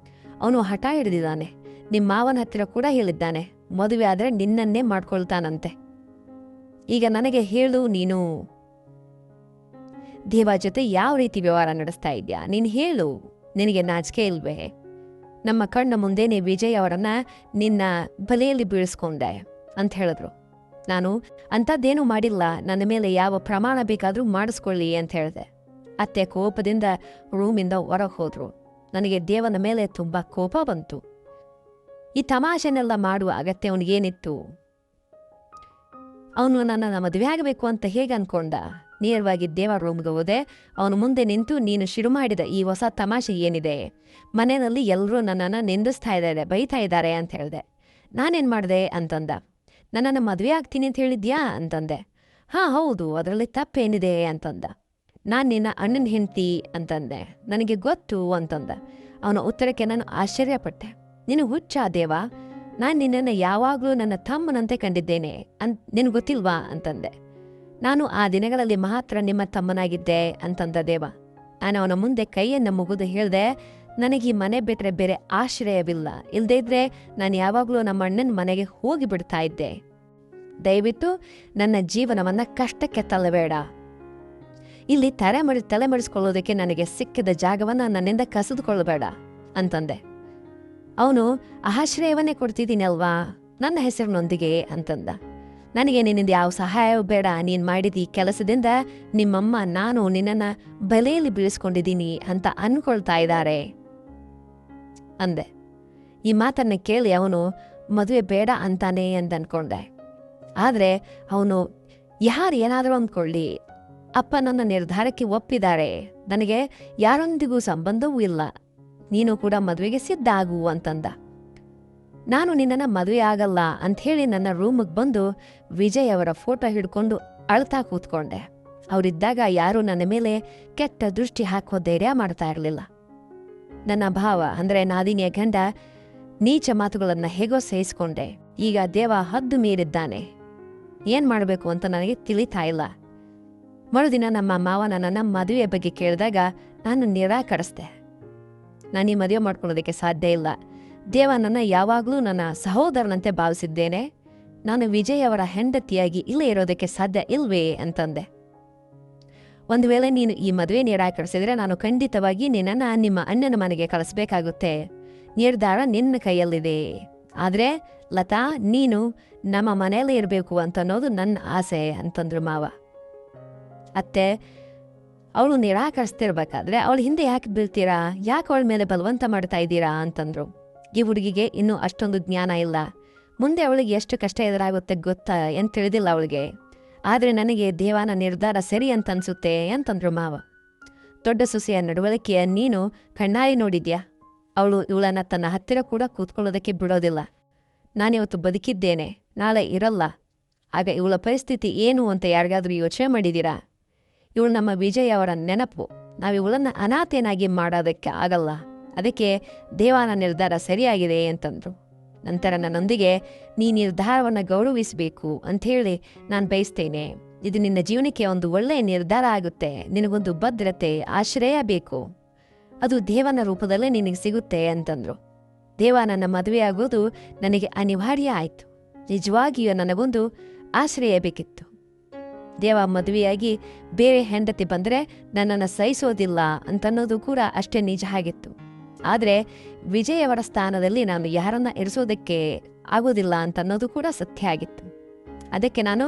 ಅವನು ಹಠ ಹಿಡಿದಿದ್ದಾನೆ. ನಿಮ್ಮ ಮಾವನ ಹತ್ತಿರ ಕೂಡ ಹೇಳಿದ್ದಾನೆ, ಮದುವೆ ಆದರೆ ನಿನ್ನನ್ನೇ ಮಾಡ್ಕೊಳ್ತಾನಂತೆ. ಈಗ ನನಗೆ ಹೇಳು, ನೀನು ದೇವ ಜೊತೆ ಯಾವ ರೀತಿ ವ್ಯವಹಾರ ನಡೆಸ್ತಾ ಇದ್ಯಾ? ನೀನು ಹೇಳು, ನಿನಗೆ ನಾಚಿಕೆ ಇಲ್ವೇ? ನಮ್ಮ ಕಣ್ಣ ಮುಂದೆನೇ ವಿಜಯ್ ಅವರನ್ನ ನಿನ್ನ ಬಲೆಯಲ್ಲಿ ಬೀಳಿಸ್ಕೊಂಡೆ ಅಂತ ಹೇಳಿದ್ರು. ನಾನು ಅಂಥದ್ದೇನೂ ಮಾಡಿಲ್ಲ, ನನ್ನ ಮೇಲೆ ಯಾವ ಪ್ರಮಾಣ ಬೇಕಾದರೂ ಮಾಡಿಸ್ಕೊಳ್ಳಿ ಅಂತ ಹೇಳಿದೆ. ಅತ್ತೆ ಕೋಪದಿಂದ ರೂಮಿಂದ ಹೊರಗೆ ಹೋದ್ರು. ನನಗೆ ದೇವನ ಮೇಲೆ ತುಂಬ ಕೋಪ ಬಂತು. ಈ ತಮಾಷೆನೆಲ್ಲ ಮಾಡುವ ಅಗತ್ಯ ಅವನಿಗೇನಿತ್ತು? ಅವನು ನನ್ನನ್ನು ಮದುವೆ ಆಗಬೇಕು ಅಂತ ಹೇಗೆ ಅನ್ಕೊಂಡ? ನೇರವಾಗಿ ದೇವ ರೂಮ್ಗೆ ಹೋದೆ. ಅವನು ಮುಂದೆ ನಿಂತು, ನೀನು ಶುರು ಮಾಡಿದ ಈ ಹೊಸ ತಮಾಷೆ ಏನಿದೆ? ಮನೆಯಲ್ಲಿ ಎಲ್ಲರೂ ನನ್ನನ್ನು ನಿಂದಿಸ್ತಾ ಇದ್ದಾರೆ, ಬೈತಾ ಇದ್ದಾರೆ ಅಂತ ಹೇಳಿದೆ. ನಾನೇನು ಮಾಡಿದೆ ಅಂತಂದ. ನನ್ನನ್ನು ಮದುವೆ ಆಗ್ತೀನಿ ಅಂತ ಹೇಳಿದ್ಯಾ ಅಂತಂದೆ. ಹಾಂ ಹೌದು, ಅದರಲ್ಲಿ ತಪ್ಪೇನಿದೆ ಅಂತಂದ. ನಾನು ನಿನ್ನ ಅಣ್ಣನ ಹೆಂಡ್ತಿ ಅಂತಂದೆ. ನನಗೆ ಗೊತ್ತು ಅಂತಂದ. ಅವನ ಉತ್ತರಕ್ಕೆ ನಾನು ಆಶ್ಚರ್ಯಪಟ್ಟೆ. ನೀನು ಹುಚ್ಚ ದೇವ? ನಾನು ನಿನ್ನನ್ನು ಯಾವಾಗಲೂ ನನ್ನ ತಮ್ಮನಂತೆ ಕಂಡಿದ್ದೇನೆ ನಿನಗೆ ಗೊತ್ತಿಲ್ವಾ ಅಂತಂದೆ. ನಾನು ಆ ದಿನಗಳಲ್ಲಿ ಮಾತ್ರ ನಿಮ್ಮ ತಮ್ಮನಾಗಿದ್ದೆ ಅಂತಂದ ದೇವ. ನಾನು ಅವನ ಮುಂದೆ ಕೈಯನ್ನು ಮುಗಿದು ಹೇಳಿದೆ, ನನಗೆ ಈ ಮನೆ ಬಿಟ್ಟರೆ ಬೇರೆ ಆಶ್ರಯವಿಲ್ಲ. ಇಲ್ಲದೇ ಇದ್ರೆ ನಾನು ಯಾವಾಗಲೂ ನಮ್ಮ ಅಣ್ಣನ ಮನೆಗೆ ಹೋಗಿ ಬಿಡ್ತಾ ಇದ್ದೆ. ದಯವಿಟ್ಟು ನನ್ನ ಜೀವನವನ್ನು ಕಷ್ಟಕ್ಕೆ ತಳ್ಳಬೇಡ. ಇಲ್ಲಿ ತಲೆಮರೆಸ್ಕೊಳ್ಳೋದಕ್ಕೆ ನನಗೆ ಸಿಕ್ಕಿದ ಜಾಗವನ್ನು ನನ್ನಿಂದ ಕಸಿದುಕೊಳ್ಳಬೇಡ ಅಂತಂದೆ. ಅವನು, ಆಶ್ರಯವನ್ನೇ ಕೊಡ್ತಿದ್ದೀನಲ್ವಾ ನನ್ನ ಹೆಸರಿನೊಂದಿಗೆ ಅಂತಂದ. ನನಗೆ ನಿನ್ನಿಂದ ಯಾವ ಸಹಾಯವೂ ಬೇಡ. ನೀನು ಮಾಡಿದ ಈ ಕೆಲಸದಿಂದ ನಿಮ್ಮಮ್ಮ ನಾನು ನಿನ್ನನ್ನು ಬಲೆಯಲ್ಲಿ ಬೀಳಿಸ್ಕೊಂಡಿದ್ದೀನಿ ಅಂತ ಅನ್ಕೊಳ್ತಾ ಇದ್ದಾರೆ ಅಂದೆ. ಈ ಮಾತನ್ನ ಕೇಳಿ ಅವನು ಮದುವೆ ಬೇಡ ಅಂತಾನೆ ಅಂದ್ಕೊಂಡೆ. ಆದರೆ ಅವನು, ಯಾರು ಏನಾದರೂ ಅಂದ್ಕೊಳ್ಳಿ, ಅಪ್ಪ ನನ್ನ ನಿರ್ಧಾರಕ್ಕೆ ಒಪ್ಪಿದ್ದಾರೆ. ನನಗೆ ಯಾರೊಂದಿಗೂ ಸಂಬಂಧವೂ ಇಲ್ಲ. ನೀನು ಕೂಡ ಮದುವೆಗೆ ಸಿದ್ಧ ಆಗು ಅಂತಂದ. ನಾನು ನಿನ್ನನ್ನು ಮದುವೆ ಆಗಲ್ಲ ಅಂಥೇಳಿ ನನ್ನ ರೂಮಿಗೆ ಬಂದು ವಿಜಯ್ ಅವರ ಫೋಟೋ ಹಿಡ್ಕೊಂಡು ಅಳ್ತಾ ಕೂತ್ಕೊಂಡೆ. ಅವರಿದ್ದಾಗ ಯಾರೂ ನನ್ನ ಮೇಲೆ ಕೆಟ್ಟ ದೃಷ್ಟಿ ಹಾಕೋ ಧೈರ್ಯ ಮಾಡ್ತಾ ಇರಲಿಲ್ಲ. ನನ್ನ ಭಾವ ಅಂದರೆ ನಾದಿನಿಯ ಗಂಡ ನೀಚ ಮಾತುಗಳನ್ನು ಹೇಗೋ ಸಹಿಸ್ಕೊಂಡೆ. ಈಗ ದೇವ ಹದ್ದು ಮೀರಿದ್ದಾನೆ. ಏನು ಮಾಡಬೇಕು ಅಂತ ನನಗೆ ತಿಳಿತಾ ಇಲ್ಲ. ಮರುದಿನ ನಮ್ಮ ಮಾವ ನನ್ನನ್ನು ಮದುವೆ ಬಗ್ಗೆ ಕೇಳಿದಾಗ ನಾನು ನಿರಾಕರಿಸ್ದೆ. ನಾನು ಈ ಮದುವೆ ಮಾಡ್ಕೊಳ್ಳೋದಕ್ಕೆ ಸಾಧ್ಯ ಇಲ್ಲ. ದೇವ ನನ್ನ ಯಾವಾಗಲೂ ನನ್ನ ಸಹೋದರನಂತೆ ಭಾವಿಸಿದ್ದೇನೆ. ನಾನು ವಿಜಯ್ ಅವರ ಹೆಂಡತಿಯಾಗಿ ಇಲ್ಲೇ ಇರೋದಕ್ಕೆ ಸಾಧ್ಯ ಇಲ್ವೇ ಅಂತಂದೆ. ಒಂದು ವೇಳೆ ನೀನು ಈ ಮದುವೆ ನಿರಾಕರಿಸಿದ್ರೆ ನಾನು ಖಂಡಿತವಾಗಿ ನಿನ್ನನ್ನು ನಿಮ್ಮ ಅಣ್ಣನ ಮನೆಗೆ ಕಳಿಸ್ಬೇಕಾಗುತ್ತೆ. ನಿರ್ಧಾರ ನಿನ್ನ ಕೈಯಲ್ಲಿದೆ. ಆದರೆ ಲತಾ, ನೀನು ನಮ್ಮ ಮನೆಯಲ್ಲೇ ಇರಬೇಕು ಅಂತನ್ನೋದು ನನ್ನ ಆಸೆ ಅಂತಂದ್ರು ಮಾವ. ಅತ್ತೆ, ಅವಳು ನಿರಾಕರಿಸ್ತಿರ್ಬೇಕಾದ್ರೆ ಅವಳು ಹಿಂದೆ ಯಾಕೆ ಬೀಳ್ತೀರಾ? ಯಾಕೆ ಅವಳ ಮೇಲೆ ಬಲವಂತ ಮಾಡ್ತಾ ಇದ್ದೀರಾ ಅಂತಂದ್ರು. ಈ ಹುಡುಗಿಗೆ ಇನ್ನೂ ಅಷ್ಟೊಂದು ಜ್ಞಾನ ಇಲ್ಲ. ಮುಂದೆ ಅವಳಿಗೆ ಎಷ್ಟು ಕಷ್ಟ ಎದುರಾಗುತ್ತೆ ಗೊತ್ತಾ ಅಂತ ತಿಳಿದಿಲ್ಲ ಅವಳಿಗೆ. ಆದರೆ ನನಗೆ ದೇವಾನ ನಿರ್ಧಾರ ಸರಿ ಅಂತ ಅನ್ಸುತ್ತೆ ಅಂತಂದ್ರು ಮಾವ. ದೊಡ್ಡ ಸೊಸೆಯ ನಡವಳಿಕೆಯ ನೀನು ಕಣ್ಣಾಯಿ ನೋಡಿದ್ಯಾ? ಅವಳು ಇವಳನ್ನ ತನ್ನ ಹತ್ತಿರ ಕೂಡ ಕೂತ್ಕೊಳ್ಳೋದಕ್ಕೆ ಬಿಡೋದಿಲ್ಲ. ನಾನಿವತ್ತು ಬದುಕಿದ್ದೇನೆ, ನಾಳೆ ಇರಲ್ಲ. ಆಗ ಇವಳ ಪರಿಸ್ಥಿತಿ ಏನು ಅಂತ ಯಾರಿಗಾದ್ರೂ ಯೋಚನೆ ಮಾಡಿದ್ದೀರಾ? ಇವಳು ನಮ್ಮ ವಿಜಯ್ ಅವರ ನೆನಪು. ನಾವು ಇವಳನ್ನು ಅನಾಥೇನಾಗಿ ಮಾಡೋದಕ್ಕೆ ಆಗಲ್ಲ. ಅದಕ್ಕೆ ದೇವನ ನಿರ್ಧಾರ ಸರಿಯಾಗಿದೆ ಅಂತಂದ್ರು. ನಂತರ ನನ್ನೊಂದಿಗೆ ನೀ ನಿರ್ಧಾರವನ್ನು ಗೌರವಿಸಬೇಕು ಅಂಥೇಳಿ ನಾನು ಬಯಸ್ತೇನೆ. ಇದು ನಿನ್ನ ಜೀವನಕ್ಕೆ ಒಂದು ಒಳ್ಳೆಯ ನಿರ್ಧಾರ ಆಗುತ್ತೆ. ನಿನಗೊಂದು ಭದ್ರತೆ, ಆಶ್ರಯ ಬೇಕು. ಅದು ದೇವನ ರೂಪದಲ್ಲೇ ನಿನಗೆ ಸಿಗುತ್ತೆ ಅಂತಂದ್ರು. ದೇವ ನನ್ನ ಮದುವೆಯಾಗೋದು ನನಗೆ ಅನಿವಾರ್ಯ ಆಯಿತು. ನಿಜವಾಗಿಯೂ ನನಗೊಂದು ಆಶ್ರಯ ಬೇಕಿತ್ತು. ದೇವ ಮದುವೆಯಾಗಿ ಬೇರೆ ಹೆಂಡತಿ ಬಂದರೆ ನನ್ನನ್ನು ಸಹಿಸೋದಿಲ್ಲ ಅಂತನ್ನೋದು ಕೂಡ ಅಷ್ಟೇ ನಿಜ ಆಗಿತ್ತು. ಆದರೆ ವಿಜಯ್ ಅವರ ಸ್ಥಾನದಲ್ಲಿ ನಾನು ಯಾರನ್ನ ಇರಿಸೋದಕ್ಕೆ ಆಗೋದಿಲ್ಲ ಅಂತನ್ನೋದು ಕೂಡ ಸತ್ಯ ಆಗಿತ್ತು. ಅದಕ್ಕೆ ನಾನು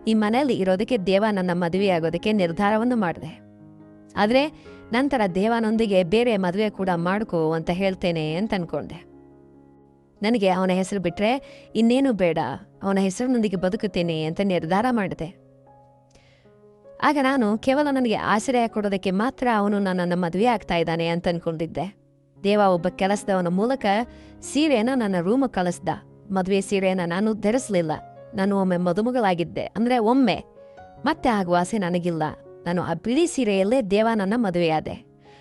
ಈ ಮನೆಯಲ್ಲಿ ಇರೋದಕ್ಕೆ ದೇವ ನನ್ನ ಮದುವೆಯಾಗೋದಕ್ಕೆ ನಿರ್ಧಾರವನ್ನು ಮಾಡಿದೆ. ಆದರೆ ನಂತರ ದೇವನೊಂದಿಗೆ ಬೇರೆ ಮದುವೆ ಕೂಡ ಮಾಡ್ಕೋ ಅಂತ ಹೇಳ್ತೇನೆ ಅಂತ ಅನ್ಕೊಂಡೆ. ನನಗೆ ಅವನ ಹೆಸರು ಬಿಟ್ಟರೆ ಇನ್ನೇನು ಬೇಡ, ಅವನ ಹೆಸರಿನೊಂದಿಗೆ ಬದುಕುತ್ತೇನೆ ಅಂತ ನಿರ್ಧಾರ ಮಾಡಿದೆ. ಆಗ ನಾನು ಕೇವಲ ನನಗೆ ಆಶ್ರಯ ಕೊಡೋದಕ್ಕೆ ಮಾತ್ರ ಅವನು ನನ್ನನ್ನು ಮದುವೆ ಆಗ್ತಾ ಇದ್ದಾನೆ ಅಂತ ಅನ್ಕೊಂಡಿದ್ದೆ. ದೇವ ಒಬ್ಬ ಕೆಲಸದವನ ಮೂಲಕ ಸೀರೆನ ನನ್ನ ರೂಮ್ ಕಳಿಸ್ದ. ಮದುವೆ ಸೀರೆನ ನಾನು ಧರಿಸಲಿಲ್ಲ. ನಾನು ಒಮ್ಮೆ ಮದುಮಗಳಾಗಿದ್ದೆ, ಅಂದರೆ ಒಮ್ಮೆ. ಮತ್ತೆ ಆಗುವ ಆಸೆ ನನಗಿಲ್ಲ. ನಾನು ಆ ಬಿಳಿ ಸೀರೆಯಲ್ಲೇ ದೇವ ನನ್ನ ಮದುವೆಯಾದೆ.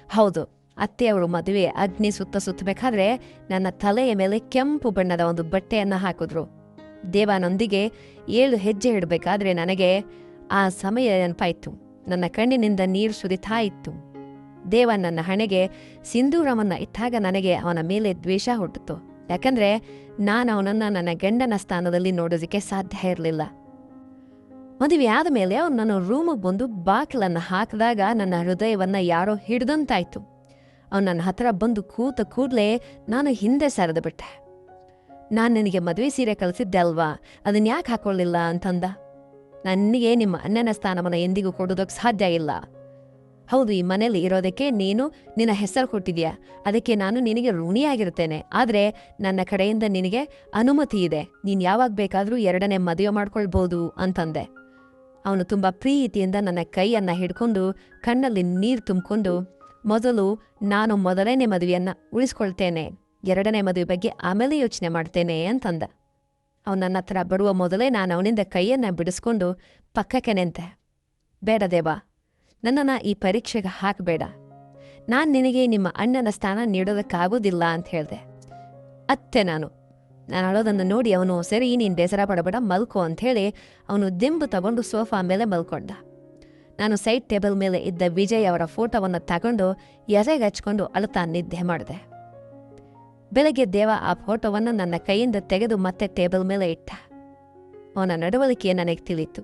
ಹೌದು, ಅತ್ತೆಯವರು ಮದುವೆ ಅಗ್ನಿ ಸುತ್ತಬೇಕಾದ್ರೆ ನನ್ನ ತಲೆಯ ಮೇಲೆ ಕೆಂಪು ಬಣ್ಣದ ಒಂದು ಬಟ್ಟೆಯನ್ನು ಹಾಕಿದ್ರು. ದೇವನೊಂದಿಗೆ 7 ಹೆಜ್ಜೆ ಇಡಬೇಕಾದ್ರೆ ನನಗೆ ಆ ಸಮಯ ನೆನಪಾಯಿತು. ನನ್ನ ಕಣ್ಣಿನಿಂದ ನೀರು ಸುರಿತಾ ಇತ್ತು. ದೇವ ನನ್ನ ಹಣೆಗೆ ಸಿಂಧೂರವನ್ನು ಇಟ್ಟಾಗ ನನಗೆ ಅವನ ಮೇಲೆ ದ್ವೇಷ ಹುಟ್ಟಿತು. ಯಾಕಂದ್ರೆ ನಾನು ಅವನನ್ನು ನನ್ನ ಗಂಡನ ಸ್ಥಾನದಲ್ಲಿ ನೋಡೋದಕ್ಕೆ ಸಾಧ್ಯ ಇರಲಿಲ್ಲ. ಮದುವೆ ಆದ ಮೇಲೆ ಅವನು ನನ್ನ ರೂಮಿಗೆ ಬಂದು ಬಾಗಿಲನ್ನು ಹಾಕಿದಾಗ ನನ್ನ ಹೃದಯವನ್ನು ಯಾರೋ ಹಿಡ್ದಂತಾಯ್ತು. ಅವನು ನನ್ನ ಹತ್ರ ಬಂದು ಕೂತ ಕೂಡಲೇ ನಾನು ಹಿಂದೆ ಸರಿದು ಬಿಟ್ಟೆ. ನಾನು ನಿನಗೆ ಮದುವೆ ಸೀರೆ ಕಳಿಸಿದ್ದೆ ಅಲ್ವಾ, ಅದನ್ನ ಯಾಕೆ ಹಾಕೊಳ್ಳಿಲ್ಲ ಅಂತಂದ. ನನಗೆ ನಿಮ್ಮ ಅಣ್ಣನ ಸ್ಥಾನವನ್ನು ಎಂದಿಗೂ ಕೊಡೋದಕ್ಕೆ ಸಾಧ್ಯ ಇಲ್ಲ. ಹೌದು, ಈ ಮನೇಲಿ ಇರೋದಕ್ಕೆ ನೀನು ನಿನ್ನ ಹೆಸರು ಕೊಟ್ಟಿದ್ಯಾ, ಅದಕ್ಕೆ ನಾನು ನಿನಗೆ ಋಣಿಯಾಗಿರ್ತೇನೆ. ಆದರೆ ನನ್ನ ಕಡೆಯಿಂದ ನಿನಗೆ ಅನುಮತಿ ಇದೆ, ನೀನು ಯಾವಾಗ ಬೇಕಾದರೂ 2ನೇ ಮದುವೆ ಮಾಡ್ಕೊಳ್ಬೋದು ಅಂತಂದೆ. ಅವನು ತುಂಬ ಪ್ರೀತಿಯಿಂದ ನನ್ನ ಕೈಯನ್ನು ಹಿಡ್ಕೊಂಡು ಕಣ್ಣಲ್ಲಿ ನೀರು ತುಂಬಿಕೊಂಡು, ಮೊದಲು ನಾನು ಮೊದಲನೇ ಮದುವೆಯನ್ನು ಉಳಿಸ್ಕೊಳ್ತೇನೆ, 2ನೇ ಮದುವೆ ಬಗ್ಗೆ ಆಮೇಲೆ ಯೋಚನೆ ಮಾಡ್ತೇನೆ ಅಂತಂದ. ಅವನು ನನ್ನ ಹತ್ರ ಬರುವ ಮೊದಲೇ ನಾನು ಅವನಿಂದ ಕೈಯನ್ನು ಬಿಡಿಸ್ಕೊಂಡು ಪಕ್ಕಕ್ಕೆ ನಿಂತೆ. ಬೇಡ ದೇವ, ನನ್ನನ್ನು ಈ ಪರೀಕ್ಷೆಗೆ ಹಾಕಬೇಡ. ನಾನು ನಿನಗೆ ನಿಮ್ಮ ಅಣ್ಣನ ಸ್ಥಾನ ನೀಡೋದಕ್ಕಾಗೋದಿಲ್ಲ ಅಂತ ಹೇಳಿದೆ. ಅತ್ತೆ ನಾನು ಅಳೋದನ್ನು ನೋಡಿ ಅವನು ಸರಿ, ನೀನು ಬೇಸರ ಪಡಬೇಡ, ಮಲ್ಕೋ ಅಂಥೇಳಿ ಅವನು ದಿಂಬು ತಗೊಂಡು ಸೋಫಾ ಮೇಲೆ ಮಲ್ಕೊಂಡ. ನಾನು ಸೈಡ್ ಟೇಬಲ್ ಮೇಲೆ ಇದ್ದ ವಿಜಯ್ ಅವರ ಫೋಟೋವನ್ನು ತಗೊಂಡು ಎಸೆಗೆ ಹಚ್ಕೊಂಡು ಅಳುತ್ತಾ ನಿದ್ದೆ ಮಾಡಿದೆ. ಬೆಳಗ್ಗೆ ದೇವ ಆ ಫೋಟೋವನ್ನು ನನ್ನ ಕೈಯಿಂದ ತೆಗೆದು ಮತ್ತೆ ಟೇಬಲ್ ಮೇಲೆ ಇಟ್ಟ. ಅವನ ನಡವಳಿಕೆ ನನಗೆ ತಿಳಿಯಿತು.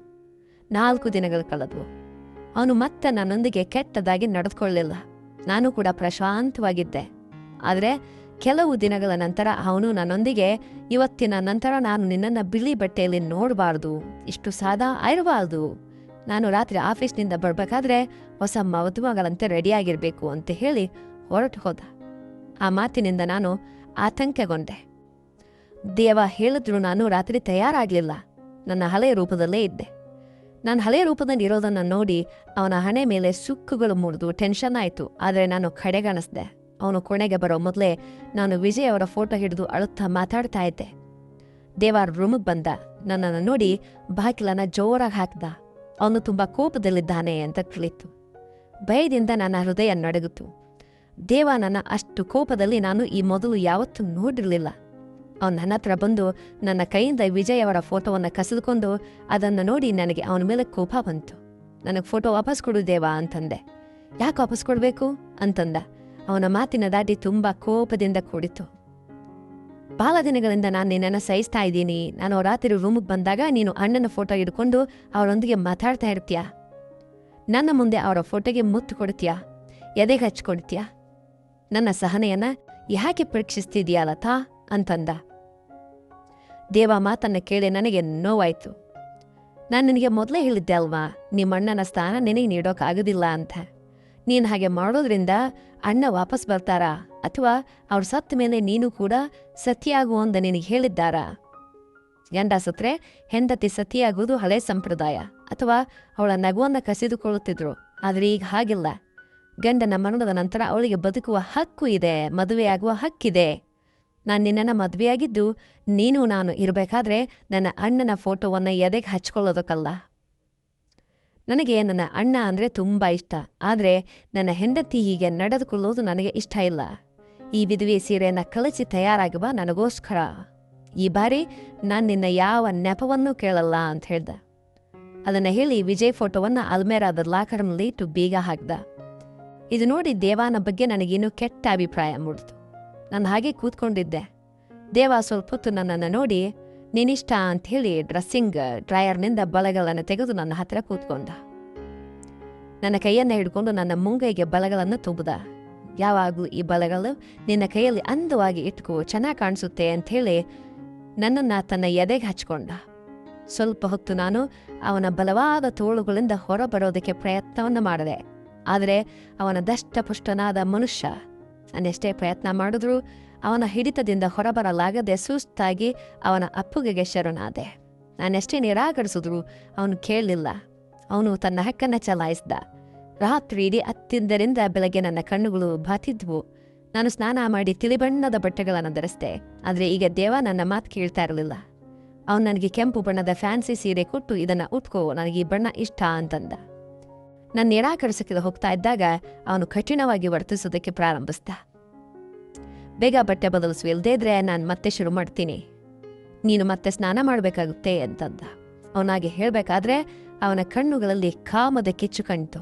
4 ದಿನಗಳು ಕಳೆದವು. ಅವನು ಮತ್ತೆ ನನ್ನೊಂದಿಗೆ ಕೆಟ್ಟದಾಗಿ ನಡೆದುಕೊಳ್ಳಲಿಲ್ಲ. ನಾನು ಕೂಡ ಪ್ರಶಾಂತವಾಗಿದ್ದೆ. ಆದರೆ ಕೆಲವು ದಿನಗಳ ನಂತರ ಅವನು ನನ್ನೊಂದಿಗೆ, ಇವತ್ತಿನ ನಂತರ ನಾನು ನಿನ್ನನ್ನು ಬಿಳಿ ಬಟ್ಟೆಯಲ್ಲಿ ನೋಡಬಾರ್ದು, ಇಷ್ಟು ಸಾದಾ ಇರಬಾರ್ದು, ನಾನು ರಾತ್ರಿ ಆಫೀಸ್ನಿಂದ ಬರಬೇಕಾದ್ರೆ ಹೊಸ ಮದುಮಗಳಂತೆ ರೆಡಿಯಾಗಿರಬೇಕು ಅಂತ ಹೇಳಿ ಹೊರಟು ಹೋದ. ಆ ಮಾತಿನಿಂದ ನಾನು ಆತಂಕಗೊಂಡೆ. ದೇವ ಹೇಳಿದ್ರು ನಾನು ರಾತ್ರಿ ತಯಾರಾಗಲಿಲ್ಲ. ನನ್ನ ಹಳೆಯ ರೂಪದಲ್ಲೇ ಇದ್ದೆ. ನಾನು ಹಳೆಯ ರೂಪದಲ್ಲಿ ಇರೋದನ್ನು ನೋಡಿ ಅವನ ಹಣೆ ಮೇಲೆ ಸುಕ್ಕುಗಳು ಮುರಿದು ಟೆನ್ಷನ್ ಆಯಿತು. ಆದರೆ ನಾನು ಕಡೆಗಣಿಸ್ದೆ. ಅವನು ಕೊನೆಗೆ ಬರೋ ಮೊದಲೇ ನಾನು ವಿಜಯ್ ಅವರ ಫೋಟೋ ಹಿಡಿದು ಅಳುತ್ತಾ ಮಾತಾಡ್ತಾ ಇದ್ದೆ. ದೇವ ರೂಮಿಗೆ ಬಂದ. ನನ್ನನ್ನು ನೋಡಿ ಬಾಗಿಲನ್ನು ಜೋರಾಗಿ ಹಾಕ್ದ. ಅವನು ತುಂಬ ಕೋಪದಲ್ಲಿದ್ದಾನೆ ಅಂತ ತಿಳಿತು. ಭಯದಿಂದ ನನ್ನ ಹೃದಯ ನಡಗಿತು. ದೇವ ನನ್ನ ಅಷ್ಟು ಕೋಪದಲ್ಲಿ ನಾನು ಈ ಮೊದಲು ಯಾವತ್ತೂ ನೋಡಿರಲಿಲ್ಲ. ಅವನು ನನ್ನ ಹತ್ರ ಬಂದು ನನ್ನ ಕೈಯಿಂದ ವಿಜಯ್ ಅವರ ಫೋಟೋವನ್ನು ಕಸಿದುಕೊಂಡು ಅದನ್ನು ನೋಡಿ ನನಗೆ ಅವನ ಮೇಲೆ ಕೋಪ ಬಂತು. ನನಗೆ ಫೋಟೋ ವಾಪಸ್ ಕೊಡು ದೇವ ಅಂತಂದೆ. ಯಾಕೆ ವಾಪಸ್ ಕೊಡಬೇಕು ಅಂತಂದ. ಅವನ ಮಾತಿನ ದಾಟಿ ತುಂಬ ಕೋಪದಿಂದ ಕೂಡಿತು. ಬಹಳ ದಿನಗಳಿಂದ ನಾನು ನಿನ್ನನ್ನು ಸಹಿಸ್ತಾ ಇದ್ದೀನಿ. ನಾನು ರಾತ್ರಿ ರೂಮಿಗೆ ಬಂದಾಗ ನೀನು ಅಣ್ಣನ ಫೋಟೋ ಹಿಡ್ಕೊಂಡು ಅವರೊಂದಿಗೆ ಮಾತಾಡ್ತಾ ಇರ್ತೀಯ. ನನ್ನ ಮುಂದೆ ಅವರ ಫೋಟೋಗೆ ಮುತ್ತು ಕೊಡ್ತೀಯಾ, ಎದೆಗೆ ಹಚ್ಕೊಡ್ತೀಯಾ. ನನ್ನ ಸಹನೆಯನ್ನು ಯಾಕೆ ಪರೀಕ್ಷಿಸ್ತಿದೀಯಾ ಲತಾ ಅಂತಂದ. ದೇವ ಮಾತನ್ನು ಕೇಳಿ ನನಗೆ ನೋವಾಯಿತು. ನಾನು ನಿನಗೆ ಮೊದಲೇ ಹೇಳಿದ್ದೆ ಅಲ್ವಾ, ನಿಮ್ಮ ಅಣ್ಣನ ಸ್ಥಾನ ನಿನಗೆ ನೀಡೋಕ್ಕಾಗೋದಿಲ್ಲ ಅಂತ. ನೀನು ಹಾಗೆ ಮಾಡೋದ್ರಿಂದ ಅಣ್ಣ ವಾಪಸ್ ಬರ್ತಾರಾ, ಅಥವಾ ಅವ್ರು ಸತ್ತ ಮೇಲೆ ನೀನು ಕೂಡ ಸತಿಯಾಗು ಅಂತ ನಿನಗೆ ಹೇಳಿದ್ದಾರಾ? ಗಂಡ ಸತ್ರೆ ಹೆಂಡತಿ ಸತಿಯಾಗುವುದು ಹಳೆ ಸಂಪ್ರದಾಯ, ಅಥವಾ ಅವಳ ನಗುವನ್ನು ಕಸಿದುಕೊಳ್ಳುತ್ತಿದ್ರು. ಆದರೆ ಈಗ ಹಾಗಿಲ್ಲ. ಗಂಡನ ಮರಣದ ನಂತರ ಅವಳಿಗೆ ಬದುಕುವ ಹಕ್ಕು ಇದೆ, ಮದುವೆಯಾಗುವ ಹಕ್ಕಿದೆ. ನಾನು ನಿನ್ನನ್ನು ಮದುವೆಯಾಗಿದ್ದು ನೀನು ನಾನು ಇರಬೇಕಾದ್ರೆ ನನ್ನ ಅಣ್ಣನ ಫೋಟೋವನ್ನು ಎದೆಗೆ ಹಚ್ಕೊಳ್ಳೋದಕ್ಕಲ್ಲ. ನನಗೆ ನನ್ನ ಅಣ್ಣ ಅಂದರೆ ತುಂಬ ಇಷ್ಟ, ಆದರೆ ನನ್ನ ಹೆಂಡತಿ ಹೀಗೆ ನಡೆದುಕೊಳ್ಳೋದು ನನಗೆ ಇಷ್ಟ ಇಲ್ಲ. ಈ ವಿಧವೆ ಸೀರೆಯನ್ನು ಕಳಿಸಿ ತಯಾರಾಗುವ ನನಗೋಸ್ಕರ. ಈ ಬಾರಿ ನಾನು ನಿನ್ನ ಯಾವ ನೆಪವನ್ನೂ ಕೇಳಲ್ಲ ಅಂತ ಹೇಳ್ದ. ಅದನ್ನು ಹೇಳಿ ವಿಜಯ್ ಫೋಟೋವನ್ನು ಅಲ್ಮೇರಾದ ಲಾಕರ್ನಲ್ಲಿ ಇಟ್ಟು ಬೀಗ ಹಾಕ್ದ. ಇದು ನೋಡಿ ದೇವಾನ ಬಗ್ಗೆ ನನಗೇನು ಕೆಟ್ಟ ಅಭಿಪ್ರಾಯ ಮೂಡಿತು. ನಾನು ಹಾಗೆ ಕೂತ್ಕೊಂಡಿದ್ದೆ. ದೇವ ಸ್ವಲ್ಪ ಹೊತ್ತು ನನ್ನನ್ನು ನೋಡಿ ನೀನಿಷ್ಟ ಅಂಥೇಳಿ ಡ್ರೆಸ್ಸಿಂಗ್ ಡ್ರೈಯರ್ನಿಂದ ಬಳೆಗಳನ್ನು ತೆಗೆದು ನನ್ನ ಹತ್ತಿರ ಕೂತ್ಕೊಂಡ. ನನ್ನ ಕೈಯನ್ನು ಹಿಡ್ಕೊಂಡು ನನ್ನ ಮುಂಗೈಗೆ ಬಳೆಗಳನ್ನು ತುಂಬದ. ಯಾವಾಗಲೂ ಈ ಬಳೆಗಳು ನಿನ್ನ ಕೈಯಲ್ಲಿ ಅಂದವಾಗಿ ಇಟ್ಕೋ, ಚೆನ್ನಾಗಿ ಕಾಣಿಸುತ್ತೆ ಅಂಥೇಳಿ ನನ್ನನ್ನು ತನ್ನ ಎದೆಗೆ ಹಚ್ಕೊಂಡ. ಸ್ವಲ್ಪ ಹೊತ್ತು ನಾನು ಅವನ ಬಲವಾದ ತೋಳುಗಳಿಂದ ಹೊರಬರೋದಕ್ಕೆ ಪ್ರಯತ್ನವನ್ನು ಮಾಡಿದೆ. ಆದರೆ ಅವನ ದಷ್ಟಪುಷ್ಟನಾದ ಮನುಷ್ಯ ನಾನೆಷ್ಟೇ ಪ್ರಯತ್ನ ಮಾಡಿದ್ರೂ ಅವನ ಹಿಡಿತದಿಂದ ಹೊರಬರಲಾಗದೆ ಸುಸ್ತಾಗಿ ಅವನ ಅಪ್ಪುಗೆಗೆ ಶರಣಾದೆ. ನಾನೆಷ್ಟೇ ನಿರಾಕರಿಸಿದ್ರು ಅವನು ಕೇಳಲಿಲ್ಲ. ಅವನು ತನ್ನ ಹಕ್ಕನ್ನು ಚಲಾಯಿಸಿದ. ರಾತ್ರಿ ಇಡೀ ಅತ್ತಿಂದರಿಂದ ಬೆಳಗ್ಗೆ ನನ್ನ ಕಣ್ಣುಗಳು ಬಾತಿದ್ವು. ನಾನು ಸ್ನಾನ ಮಾಡಿ ತಿಳಿಬಣ್ಣದ ಬಟ್ಟೆಗಳನ್ನು ಧರಿಸಿದೆ. ಆದರೆ ಈಗ ದೇವ ನನ್ನ ಮಾತು ಕೇಳ್ತಾ ಇರಲಿಲ್ಲ. ಅವನು ನನಗೆ ಕೆಂಪು ಬಣ್ಣದ ಫ್ಯಾನ್ಸಿ ಸೀರೆ ಕೊಟ್ಟು ಇದನ್ನು ಉಟ್ಕೋ, ನನಗೆ ಈ ಬಣ್ಣ ಇಷ್ಟ ಅಂತಂದ. ನಾನು ನಿರಾಕರಿಸಕ್ಕೆ ಹೋಗ್ತಾ ಇದ್ದಾಗ ಅವನು ಕಠಿಣವಾಗಿ ವರ್ತಿಸೋದಕ್ಕೆ ಪ್ರಾರಂಭಿಸ್ದ. ಬೇಗ ಬಟ್ಟೆ ಬದಲಿಸು, ಇಲ್ಲದೇ ಇದ್ರೆ ನಾನು ಮತ್ತೆ ಶುರು ಮಾಡ್ತೀನಿ, ನೀನು ಮತ್ತೆ ಸ್ನಾನ ಮಾಡಬೇಕಾಗುತ್ತೆ ಅಂತಂದ. ಅವನಾಗೆ ಹೇಳಬೇಕಾದ್ರೆ ಅವನ ಕಣ್ಣುಗಳಲ್ಲಿ ಕಾಮದ ಕಿಚ್ಚು ಕಾಣಿತು.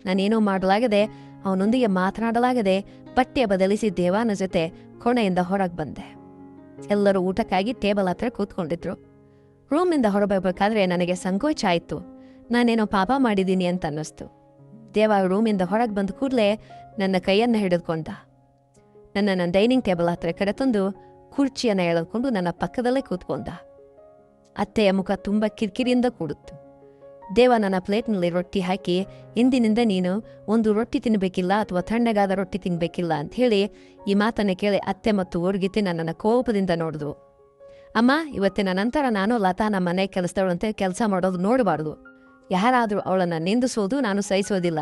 ನಾನೇನೂ ಮಾಡಲಾಗದೆ, ಅವನೊಂದಿಗೆ ಮಾತನಾಡಲಾಗದೆ ಬಟ್ಟೆ ಬದಲಿಸಿ ದೇವಾನ ಜೊತೆ ಕೋಣೆಯಿಂದ ಹೊರಗೆ ಬಂದೆ. ಎಲ್ಲರೂ ಊಟಕ್ಕಾಗಿ ಟೇಬಲ್ ಹತ್ರ ಕೂತ್ಕೊಂಡಿದ್ರು. ರೂಮಿಂದ ಹೊರಬರಬೇಕಾದ್ರೆ ನನಗೆ ಸಂಕೋಚ ಆಯಿತು. ನಾನೇನೋ ಪಾಪ ಮಾಡಿದ್ದೀನಿ ಅಂತ ಅನ್ನಿಸ್ತು. ದೇವ ರೂಮಿಂದ ಹೊರಗೆ ಬಂದ ಕೂಡಲೇ ನನ್ನ ಕೈಯನ್ನು ಹಿಡಿದುಕೊಂಡ. ನನ್ನ ಡೈನಿಂಗ್ ಟೇಬಲ್ ಹತ್ರ ಕರೆತಂದು ಕುರ್ಚಿಯನ್ನು ಎಳೆದುಕೊಂಡು ನನ್ನ ಪಕ್ಕದಲ್ಲೇ ಕೂತ್ಕೊಂಡ. ಅತ್ತೆಯ ಮುಖ ತುಂಬ ಕಿರಿಕಿರಿಯಿಂದ ಕೂಡಿತ್ತು. ದೇವ ನನ್ನ ಪ್ಲೇಟ್ನಲ್ಲಿ ರೊಟ್ಟಿ ಹಾಕಿ, ಇಂದಿನಿಂದ ನೀನು ಒಂದು ರೊಟ್ಟಿ ತಿನ್ನಬೇಕಿಲ್ಲ ಅಥವಾ ತಣ್ಣಗಾದ ರೊಟ್ಟಿ ತಿನ್ನಬೇಕಿಲ್ಲ ಅಂತ ಹೇಳಿ ಈ ಮಾತನ್ನು ಕೇಳಿ ಅತ್ತೆ ಮತ್ತು ಊರ್ಗಿತ್ತಿ ನನ್ನನ್ನು ಕೋಪದಿಂದ ನೋಡಿದ್ವು. ಅಮ್ಮ, ಇವತ್ತಿನ ನಂತರ ನಾನು ಲತಾ ನಮ್ಮ ಮನೆ ಕೆಲಸದವಳಂತೆ ಕೆಲಸ ಮಾಡೋದು ನೋಡಬಾರ್ದು. ಯಾರಾದರೂ ಅವಳನ್ನು ನಿಂದಿಸೋದು ನಾನು ಸಹಿಸೋದಿಲ್ಲ.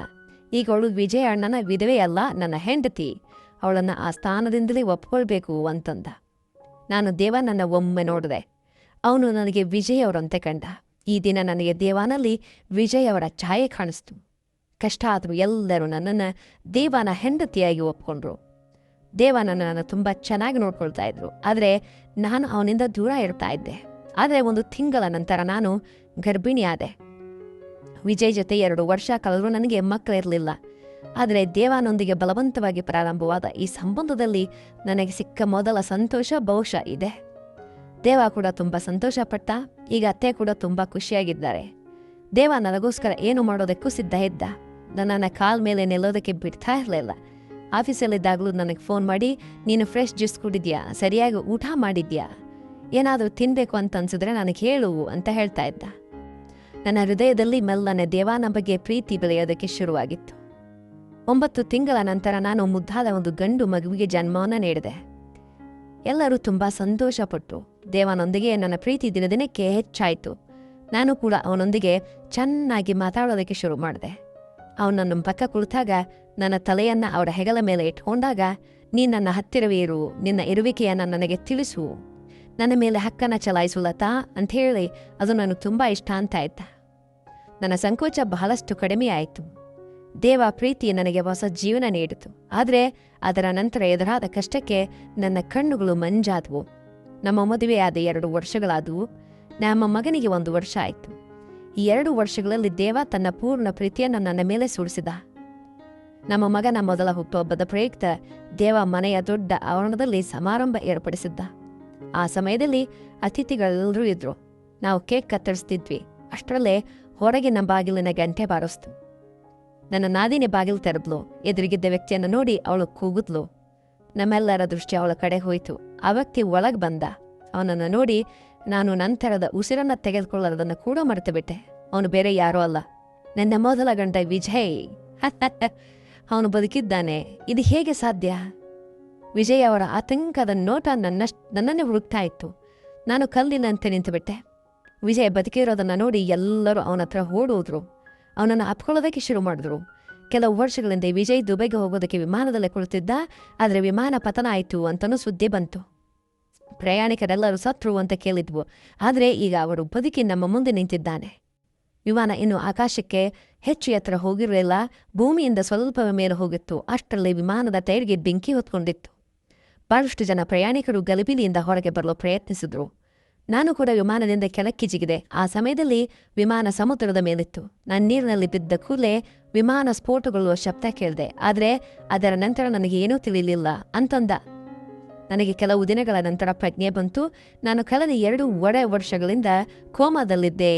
ಈಗ ಅವಳು ವಿಜಯ ಅಣ್ಣನ ವಿಧವೆಯಲ್ಲ, ನನ್ನ ಹೆಂಡತಿ. ಅವಳನ್ನು ಆ ಸ್ಥಾನದಿಂದಲೇ ಒಪ್ಕೊಳ್ಬೇಕು ಅಂತಂದ. ನಾನು ದೇವನನ್ನ ಒಮ್ಮೆ ನೋಡಿದೆ. ಅವನು ನನಗೆ ವಿಜಯ್ ಅವರಂತೆ ಕಂಡ. ಈ ದಿನ ನನಗೆ ದೇವಾನಲ್ಲಿ ವಿಜಯ್ ಅವರ ಛಾಯೆ ಕಾಣಿಸ್ತು. ಕಷ್ಟ ಆದರೂ ಎಲ್ಲರೂ ನನ್ನನ್ನು ದೇವನ ಹೆಂಡತಿಯಾಗಿ ಒಪ್ಕೊಂಡ್ರು. ದೇವ ನನ್ನನ್ನು ತುಂಬ ಚೆನ್ನಾಗಿ ನೋಡ್ಕೊಳ್ತಾ ಇದ್ರು. ಆದರೆ ನಾನು ಅವನಿಂದ ದೂರ ಇರ್ತಾ ಇದ್ದೆ. ಆದರೆ 1 ತಿಂಗಳ ನಂತರ ನಾನು ಗರ್ಭಿಣಿಯಾದೆ. ವಿಜಯ್ ಜೊತೆ 2 ವರ್ಷ ಕಳೆದರೂ ನನಗೆ ಮಕ್ಕಳಿರಲಿಲ್ಲ. ಆದರೆ ದೇವಾನೊಂದಿಗೆ ಬಲವಂತವಾಗಿ ಪ್ರಾರಂಭವಾದ ಈ ಸಂಬಂಧದಲ್ಲಿ ನನಗೆ ಸಿಕ್ಕ ಮೊದಲ ಸಂತೋಷ ಬಹುಶಃ ಇದೆ. ದೇವ ಕೂಡ ತುಂಬ ಸಂತೋಷಪಟ್ಟ. ಈಗ ಅತ್ತೆ ಕೂಡ ತುಂಬ ಖುಷಿಯಾಗಿದ್ದಾರೆ. ದೇವ ನನಗೋಸ್ಕರ ಏನು ಮಾಡೋದಕ್ಕೂ ಸಿದ್ಧ ಇದ್ದ. ನನ್ನನ್ನು ಕಾಲ್ ಮೇಲೆ ನಿಲ್ಲೋದಕ್ಕೆ ಬಿಡ್ತಾ ಇರಲಿಲ್ಲ. ಆಫೀಸಲ್ಲಿದ್ದಾಗಲೂ ನನಗೆ ಫೋನ್ ಮಾಡಿ, ನೀನು ಫ್ರೆಶ್ ಜ್ಯೂಸ್ ಕುಡಿದ್ಯಾ, ಸರಿಯಾಗಿ ಊಟ ಮಾಡಿದ್ಯಾ, ಏನಾದರೂ ತಿನ್ನಬೇಕು ಅಂತ ಅನ್ಸಿದ್ರೆ ನನಗೆ ಹೇಳು ಅಂತ ಹೇಳ್ತಾ ಇದ್ದ. ನನ್ನ ಹೃದಯದಲ್ಲಿ ಮೆಲ್ಲನೆ ದೇವಾನ ಬಗ್ಗೆ ಪ್ರೀತಿ ಬೆಳೆಯೋದಕ್ಕೆ ಶುರುವಾಗಿತ್ತು. 9 ತಿಂಗಳ ನಂತರ ನಾನು ಮುದ್ದಾದ ಒಂದು ಗಂಡು ಮಗುವಿಗೆ ಜನ್ಮವನ್ನು ನೀಡಿದೆ. ಎಲ್ಲರೂ ತುಂಬ ಸಂತೋಷಪಟ್ಟು. ದೇವನೊಂದಿಗೆ ನನ್ನ ಪ್ರೀತಿ ದಿನದಿನಕ್ಕೆ ಹೆಚ್ಚಾಯಿತು. ನಾನು ಕೂಡ ಅವನೊಂದಿಗೆ ಚೆನ್ನಾಗಿ ಮಾತಾಡೋದಕ್ಕೆ ಶುರು ಮಾಡಿದೆ. ಅವನು ನನ್ನ ಪಕ್ಕ ಕುಳಿತಾಗ ನನ್ನ ತಲೆಯನ್ನು ಅವರ ಹೆಗಲ ಮೇಲೆ ಇಟ್ಕೊಂಡಾಗ, ನೀನು ನನ್ನ ಹತ್ತಿರವೇ ಇರು, ನಿನ್ನ ಇರುವಿಕೆಯನ್ನು ನನಗೆ ತಿಳಿಸು, ನನ್ನ ಮೇಲೆ ಹಕ್ಕನ್ನು ಚಲಾಯಿಸು ಲತಾ ಅಂಥೇಳಿ ಅದು ನನಗೆ ತುಂಬ ಇಷ್ಟ ಅಂತ ಆಯ್ತ. ನನ್ನ ಸಂಕೋಚ ಬಹಳಷ್ಟು ಕಡಿಮೆ ಆಯಿತು. ದೇವ ಪ್ರೀತಿ ನನಗೆ ಹೊಸ ಜೀವನ ನೀಡಿತು. ಆದರೆ ಅದರ ನಂತರ ಎದುರಾದ ಕಷ್ಟಕ್ಕೆ ನನ್ನ ಕಣ್ಣುಗಳು ಮಂಜಾದವು. ನಮ್ಮ ಮದುವೆಯಾದ 2 ವರ್ಷಗಳಾದವು. ನಮ್ಮ ಮಗನಿಗೆ 1 ವರ್ಷ ಆಯಿತು. ಈ 2 ವರ್ಷಗಳಲ್ಲಿ ದೇವ ತನ್ನ ಪೂರ್ಣ ಪ್ರೀತಿಯನ್ನು ನನ್ನ ಮೇಲೆ ಸುರಿಸಿದ. ನಮ್ಮ ಮಗನ ಮೊದಲ ಹುಟ್ಟುಹಬ್ಬದ ಪ್ರಯುಕ್ತ ದೇವ ಮನೆಯ ದೊಡ್ಡ ಆವರಣದಲ್ಲಿ ಸಮಾರಂಭ ಏರ್ಪಡಿಸಿದ್ದ. ಆ ಸಮಯದಲ್ಲಿ ಅತಿಥಿಗಳೆಲ್ಲರೂ ಇದ್ರು. ನಾವು ಕೇಕ್ ಕತ್ತರಿಸ್ತಿದ್ವಿ. ಅಷ್ಟರಲ್ಲೇ ಹೊರಗಿನ ಬಾಗಿಲಿನ ಗಂಟೆ ಬಾರಿಸ್ತು. ನನ್ನ ನಾದಿನಿ ಬಾಗಿಲು ತೆರೆದ್ಲು. ಎದುರಿಗಿದ್ದ ವ್ಯಕ್ತಿಯನ್ನು ನೋಡಿ ಅವಳು ಕೂಗಿದ್ಲು. ನಮ್ಮೆಲ್ಲರ ದೃಷ್ಟಿ ಅವಳ ಕಡೆ ಹೋಯಿತು. ಆ ವ್ಯಕ್ತಿ ಒಳಗೆ ಬಂದ. ಅವನನ್ನು ನೋಡಿ ನಾನು ನಂತರದ ಉಸಿರನ್ನು ತೆಗೆದುಕೊಳ್ಳೋದನ್ನು ಕೂಡ ಮರೆತುಬಿಟ್ಟೆ. ಅವನು ಬೇರೆ ಯಾರೂ ಅಲ್ಲ, ನನ್ನ ಮೊದಲ ಗಂಡ ವಿಜಯ್. ಅವನು ಬದುಕಿದ್ದಾನೆ. ಇದು ಹೇಗೆ ಸಾಧ್ಯ? ವಿಜಯ್ ಅವರ ಆತಂಕದ ನೋಟ ನನ್ನನ್ನೇ ಹುಡುಕ್ತಾ ಇತ್ತು. ನಾನು ಕಲ್ಲಿನಂತೆ ನಿಂತುಬಿಟ್ಟೆ. ವಿಜಯ್ ಬದುಕಿರೋದನ್ನು ನೋಡಿ ಎಲ್ಲರೂ ಅವನ ಹತ್ರ ಓಡೋದ್ರು. ಅವನನ್ನು ಅಪ್ಕೊಳ್ಳೋದಕ್ಕೆ ಶುರು ಮಾಡಿದ್ರು. ಕೆಲವು ವರ್ಷಗಳಿಂದ ವಿಜಯ್ ದುಬೈಗೆ ಹೋಗೋದಕ್ಕೆ ವಿಮಾನದಲ್ಲೇ ಕುಳಿತಿದ್ದ. ಆದರೆ ವಿಮಾನ ಪತನ ಆಯಿತು ಅಂತನೂ ಸುದ್ದಿ ಬಂತು. ಪ್ರಯಾಣಿಕರೆಲ್ಲರೂ ಸತ್ರು ಅಂತ ಕೇಳಿದ್ವು. ಆದರೆ ಈಗ ಅವರು ಬದುಕಿ ನಮ್ಮ ಮುಂದೆ ನಿಂತಿದ್ದಾನೆ. ವಿಮಾನ ಇನ್ನು ಆಕಾಶಕ್ಕೆ ಹೆಚ್ಚು ಎತ್ತರ ಹೋಗಿರಲಿಲ್ಲ. ಭೂಮಿಯಿಂದ ಸ್ವಲ್ಪವೇ ಮೇಲೆ ಹೋಗಿತ್ತು. ಅಷ್ಟರಲ್ಲಿ ವಿಮಾನದ ಟೈರ್ಗೆ ಬೆಂಕಿ ಹೊತ್ಕೊಂಡಿತ್ತು. ಬಹಳಷ್ಟು ಜನ ಪ್ರಯಾಣಿಕರು ಗಲಿಬಿಲಿಯಿಂದ ಹೊರಗೆ ಬರಲು ಪ್ರಯತ್ನಿಸಿದ್ರು. ನಾನು ಕೂಡ ವಿಮಾನದಿಂದ ಕೆಳಕ್ಕೆ ಜಿಗಿದೆ. ಆ ಸಮಯದಲ್ಲಿ ವಿಮಾನ ಸಮುದ್ರದ ಮೇಲಿತ್ತು. ನಾನು ನೀರಿನಲ್ಲಿ ಬಿದ್ದ ಕೂಡಲೇ ವಿಮಾನ ಸ್ಫೋಟಗೊಳ್ಳುವ ಶಬ್ದ ಕೇಳಿದೆ. ಆದರೆ ಅದರ ನಂತರ ನನಗೆ ಏನೂ ತಿಳಿಲಿಲ್ಲ ಅಂತಂದ. ನನಗೆ ಕೆಲವು ದಿನಗಳ ನಂತರ ಪ್ರಜ್ಞೆ ಬಂತು. ನಾನು ಕಳೆದ 2 ವರ್ಷಗಳಿಂದ ಕೋಮಾದಲ್ಲಿದ್ದೆ.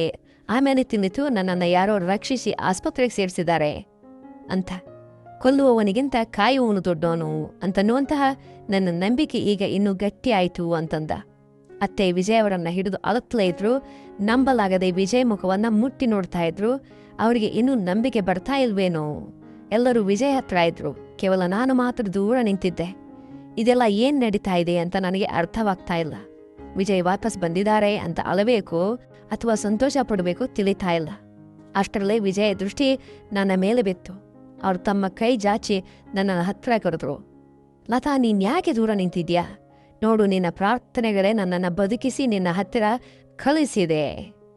ಆಮೇಲೆ ತಿಳಿತು ನನ್ನನ್ನು ಯಾರೋ ರಕ್ಷಿಸಿ ಆಸ್ಪತ್ರೆಗೆ ಸೇರಿಸಿದ್ದಾರೆ ಅಂತ. ಕೊಲ್ಲುವವನಿಗಿಂತ ಕಾಯುವವನು ದೊಡ್ಡವನು ಅಂತನ್ನುವಂತಹ ನನ್ನ ನಂಬಿಕೆ ಈಗ ಇನ್ನೂ ಗಟ್ಟಿಯಾಯಿತು ಅಂತಂದ. ಅತ್ತೆ ವಿಜಯ್ ಅವರನ್ನ ಹಿಡಿದು ಅಳುತ್ತಲೇ ಇದ್ರು. ನಂಬಲಾಗದೆ ವಿಜಯ್ ಮುಖವನ್ನ ಮುಟ್ಟಿ ನೋಡ್ತಾ ಇದ್ರು. ಅವರಿಗೆ ಇನ್ನೂ ನಂಬಿಕೆ ಬರ್ತಾ ಇಲ್ವೇನೋ. ಎಲ್ಲರೂ ವಿಜಯ್ ಹತ್ರ ಇದ್ರು. ಕೇವಲ ನಾನು ಮಾತ್ರ ದೂರ ನಿಂತಿದ್ದೆ. ಇದೆಲ್ಲ ಏನ್ ನಡೀತಾ ಇದೆ ಅಂತ ನನಗೆ ಅರ್ಥವಾಗ್ತಾ ಇಲ್ಲ. ವಿಜಯ್ ವಾಪಸ್ ಬಂದಿದ್ದಾರೆ ಅಂತ ಅಳಬೇಕು ಅಥವಾ ಸಂತೋಷ ಪಡಬೇಕು ತಿಳಿತಾ ಇಲ್ಲ. ಅಷ್ಟರಲ್ಲೇ ವಿಜಯ ದೃಷ್ಟಿ ನನ್ನ ಮೇಲೆ ಬಿತ್ತು. ಅವರು ತಮ್ಮ ಕೈ ಜಾಚಿ ನನ್ನ ಹತ್ರ ಕರೆದ್ರು. ಲತಾ, ನೀನ್ ಯಾಕೆ ದೂರ ನಿಂತಿದ್ಯಾ? ನೋಡು, ನಿನ್ನ ಪ್ರಾರ್ಥನೆಗಳೇ ನನ್ನನ್ನು ಬದುಕಿಸಿ ನಿನ್ನ ಹತ್ತಿರ ಕಳಿಸಿದೆ.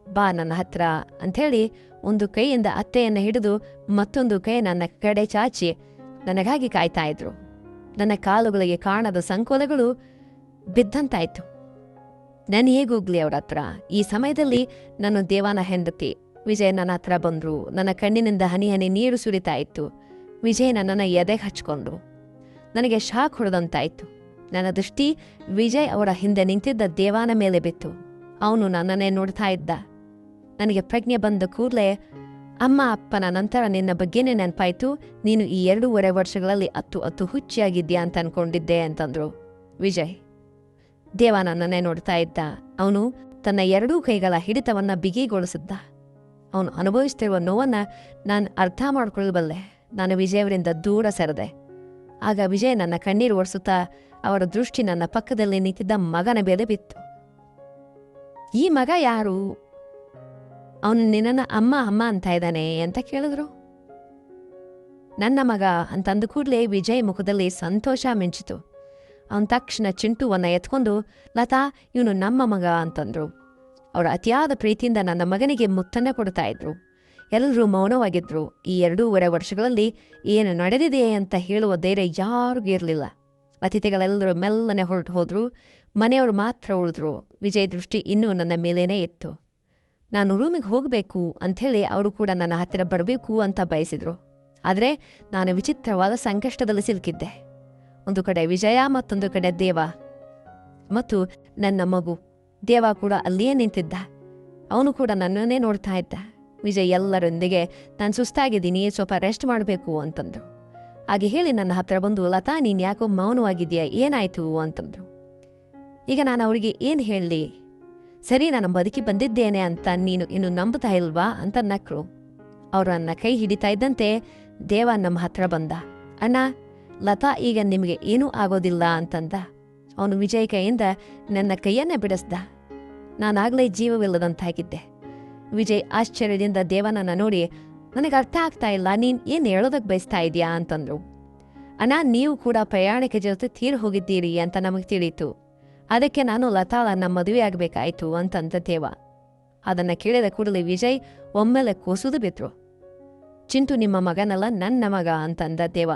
ಬಾ ನನ್ನ ಹತ್ರ ಅಂಥೇಳಿ ಒಂದು ಕೈಯಿಂದ ಅತ್ತೆಯನ್ನು ಹಿಡಿದು ಮತ್ತೊಂದು ಕೈ ನನ್ನ ಕಡೆ ಚಾಚಿ ನನಗಾಗಿ ಕಾಯ್ತಾ ಇದ್ರು. ನನ್ನ ಕಾಲುಗಳಿಗೆ ಕಾಣದ ಸಂಕೋಲೆಗಳು ಬಿದ್ದಂತಾಯ್ತು. ನಾನು ಹೇಗೋಗ್ಲಿ ಅವ್ರ ಹತ್ರ? ಈ ಸಮಯದಲ್ಲಿ ನನ್ನ ದೇವಾನ ಹೆಂಡತಿ ವಿಜಯ್ ನನ್ನ ಹತ್ರ ಬಂದ್ರು. ನನ್ನ ಕಣ್ಣಿನಿಂದ ಹನಿ ಹನಿ ನೀರು ಸುರಿತಾ ಇತ್ತು. ವಿಜಯ್ ನನ್ನನ್ನು ಎದೆಗೆ ಹಚ್ಕೊಂಡ್ರು. ನನಗೆ ಶಾಕ್ ಹೊಡೆದಂತಾಯ್ತು. ನನ್ನ ದೃಷ್ಟಿ ವಿಜಯ್ ಅವರ ಹಿಂದೆ ನಿಂತಿದ್ದ ದೇವಾನ ಮೇಲೆ ಬಿತ್ತು. ಅವನು ನನ್ನನ್ನೇ ನೋಡ್ತಾ ಇದ್ದ. ನನಗೆ ಪ್ರಜ್ಞೆ ಬಂದ ಕೂಡಲೇ ಅಮ್ಮ ಅಪ್ಪನ ನಂತರ ನಿನ್ನ ಬಗ್ಗೆನೇ ನೆನಪಾಯ್ತು. ನೀನು ಈ 2.5 ವರ್ಷಗಳಲ್ಲಿ ಅತ್ತು ಹುಚ್ಚಿಯಾಗಿದ್ಯಾ ಅಂತ ಅನ್ಕೊಂಡಿದ್ದೆ ಅಂತಂದ್ರು ವಿಜಯ್. ದೇವ ನನ್ನನ್ನೇ ನೋಡ್ತಾ ಇದ್ದ. ಅವನು ತನ್ನ 2 ಕೈಗಳ ಹಿಡಿತವನ್ನ ಬಿಗಿಗೊಳಿಸಿದ್ದ. ಅವನು ಅನುಭವಿಸ್ತಿರುವ ನೋವನ್ನ ನಾನು ಅರ್ಥ ಮಾಡ್ಕೊಳ್ಳಬಲ್ಲೆ. ನಾನು ವಿಜಯ್ ಅವರಿಂದ ದೂರ ಸರಿದೆ. ಆಗ ವಿಜಯ್ ನನ್ನ ಕಣ್ಣೀರು ಒರೆಸುತ್ತಾ ಅವರ ದೃಷ್ಟಿ ನನ್ನ ಪಕ್ಕದಲ್ಲಿ ನಿಂತಿದ್ದ ಮಗನ ಮೇಲೆ ಬಿತ್ತು. ಈ ಮಗ ಯಾರು? ಅವನು ನಿನ್ನನ್ನು ಅಮ್ಮ ಅಮ್ಮ ಅಂತ ಇದ್ದಾನೆ ಅಂತ ಕೇಳಿದ್ರು. ನನ್ನ ಮಗ ಅಂತಂದ ಕೂಡಲೇ ವಿಜಯ್ ಮುಖದಲ್ಲಿ ಸಂತೋಷ ಮಿಂಚಿತು. ಅವನ ತಕ್ಷಣ ಚಿಂಟುವನ್ನ ಎತ್ಕೊಂಡು, ಲತಾ, ಇವನು ನಮ್ಮ ಮಗ ಅಂತಂದ್ರು. ಅವರ ಅತಿಯಾದ ಪ್ರೀತಿಯಿಂದ ನನ್ನ ಮಗನಿಗೆ ಮುತ್ತನ್ನ ಕೊಡ್ತಾ ಇದ್ರು. ಎಲ್ಲರೂ ಮೌನವಾಗಿದ್ರು. ಈ 2.5 ವರ್ಷಗಳಲ್ಲಿ ಏನು ನಡೆದಿದೆ ಅಂತ ಹೇಳುವ ಧೈರ್ಯ ಯಾರಿಗೂ ಇರಲಿಲ್ಲ. ಅತಿಥಿಗಳೆಲ್ಲರೂ ಮೆಲ್ಲನೆ ಹೊರಟು ಹೋದ್ರು. ಮನೆಯವರು ಮಾತ್ರ ಉಳಿದ್ರು. ವಿಜಯ್ ದೃಷ್ಟಿ ಇನ್ನೂ ನನ್ನ ಮೇಲೇನೇ ಇತ್ತು. ನಾನು ರೂಮಿಗೆ ಹೋಗಬೇಕು ಅಂಥೇಳಿ ಅವರು ಕೂಡ ನನ್ನ ಹತ್ತಿರ ಬರಬೇಕು ಅಂತ ಬಯಸಿದ್ರು. ಆದರೆ ನಾನು ವಿಚಿತ್ರವಾದ ಸಂಕಷ್ಟದಲ್ಲಿ ಸಿಲುಕಿದ್ದೆ. ಒಂದು ಕಡೆ ವಿಜಯ, ಮತ್ತೊಂದು ಕಡೆ ದೇವ ಮತ್ತು ನನ್ನ ಮಗು. ದೇವ ಕೂಡ ಅಲ್ಲಿಯೇ ನಿಂತಿದ್ದ. ಅವನು ಕೂಡ ನನ್ನನ್ನೇ ನೋಡ್ತಾ ಇದ್ದ. ವಿಜಯ್ ಎಲ್ಲರೊಂದಿಗೆ ನಾನು ಸುಸ್ತಾಗಿದ್ದೀನಿ, ಸ್ವಲ್ಪ ರೆಸ್ಟ್ ಮಾಡಬೇಕು ಅಂತಂದ್ರು. ಹಾಗೆ ಹೇಳಿ ನನ್ನ ಹತ್ರ ಬಂದು, ಲತಾ, ನೀನು ಯಾಕೋ ಮೌನವಾಗಿದೆಯಾ, ಏನಾಯ್ತು ಅಂತಂದ್ರು. ಈಗ ನಾನು ಅವರಿಗೆ ಏನು ಹೇಳಲಿ? ಸರಿ, ನಾನು ಬದುಕಿ ಬಂದಿದ್ದೇನೆ ಅಂತ ನೀನು ಇನ್ನು ನಂಬುತ್ತಾ ಇಲ್ವಾ ಅಂತ ನಕ್ರು. ಅವರು ನನ್ನ ಕೈ ಹಿಡಿತಾ ಇದ್ದಂತೆ ದೇವ ನಮ್ಮ ಹತ್ರ ಬಂದ. ಅಣ್ಣ, ಲತಾ ಈಗ ನಿಮಗೆ ಏನೂ ಆಗೋದಿಲ್ಲ ಅಂತಂದ. ಅವನು ವಿಜಯ್ ಕೈಯಿಂದ ನನ್ನ ಕೈಯನ್ನೇ ಬಿಡಿಸ್ದ. ನಾನಾಗಲೇ ಜೀವವಿಲ್ಲದಂತಾಗಿದ್ದೆ. ವಿಜಯ್ ಆಶ್ಚರ್ಯದಿಂದ ದೇವನನ್ನ ನೋಡಿ, ನನಗೆ ಅರ್ಥ ಆಗ್ತಾ ಇಲ್ಲ, ನೀನು ಏನು ಹೇಳೋದಕ್ಕೆ ಬಯಸ್ತಾ ಇದೆಯಾ ಅಂತಂದ್ರು. ಅಣ್ಣ, ನೀವು ಕೂಡ ಪ್ರಯಾಣಿಕ ಜೊತೆ ತೀರ್ ಹೋಗಿದ್ದೀರಿ ಅಂತ ನಮಗೆ ತಿಳಿಯಿತು. ಅದಕ್ಕೆ ನಾನು ಲತಾಳನ್ನ ಮದುವೆ ಆಗಬೇಕಾಯ್ತು ಅಂತಂದ ದೇವ. ಅದನ್ನು ಕೇಳಿದ ಕೂಡಲೇ ವಿಜಯ್ ಒಮ್ಮೆಲೆ ಕೂಸುದು ಬಿದ್ರು. ಚಿಂಟು ನಿಮ್ಮ ಮಗನಲ್ಲ, ನನ್ನ ಮಗ ಅಂತಂದ ದೇವ.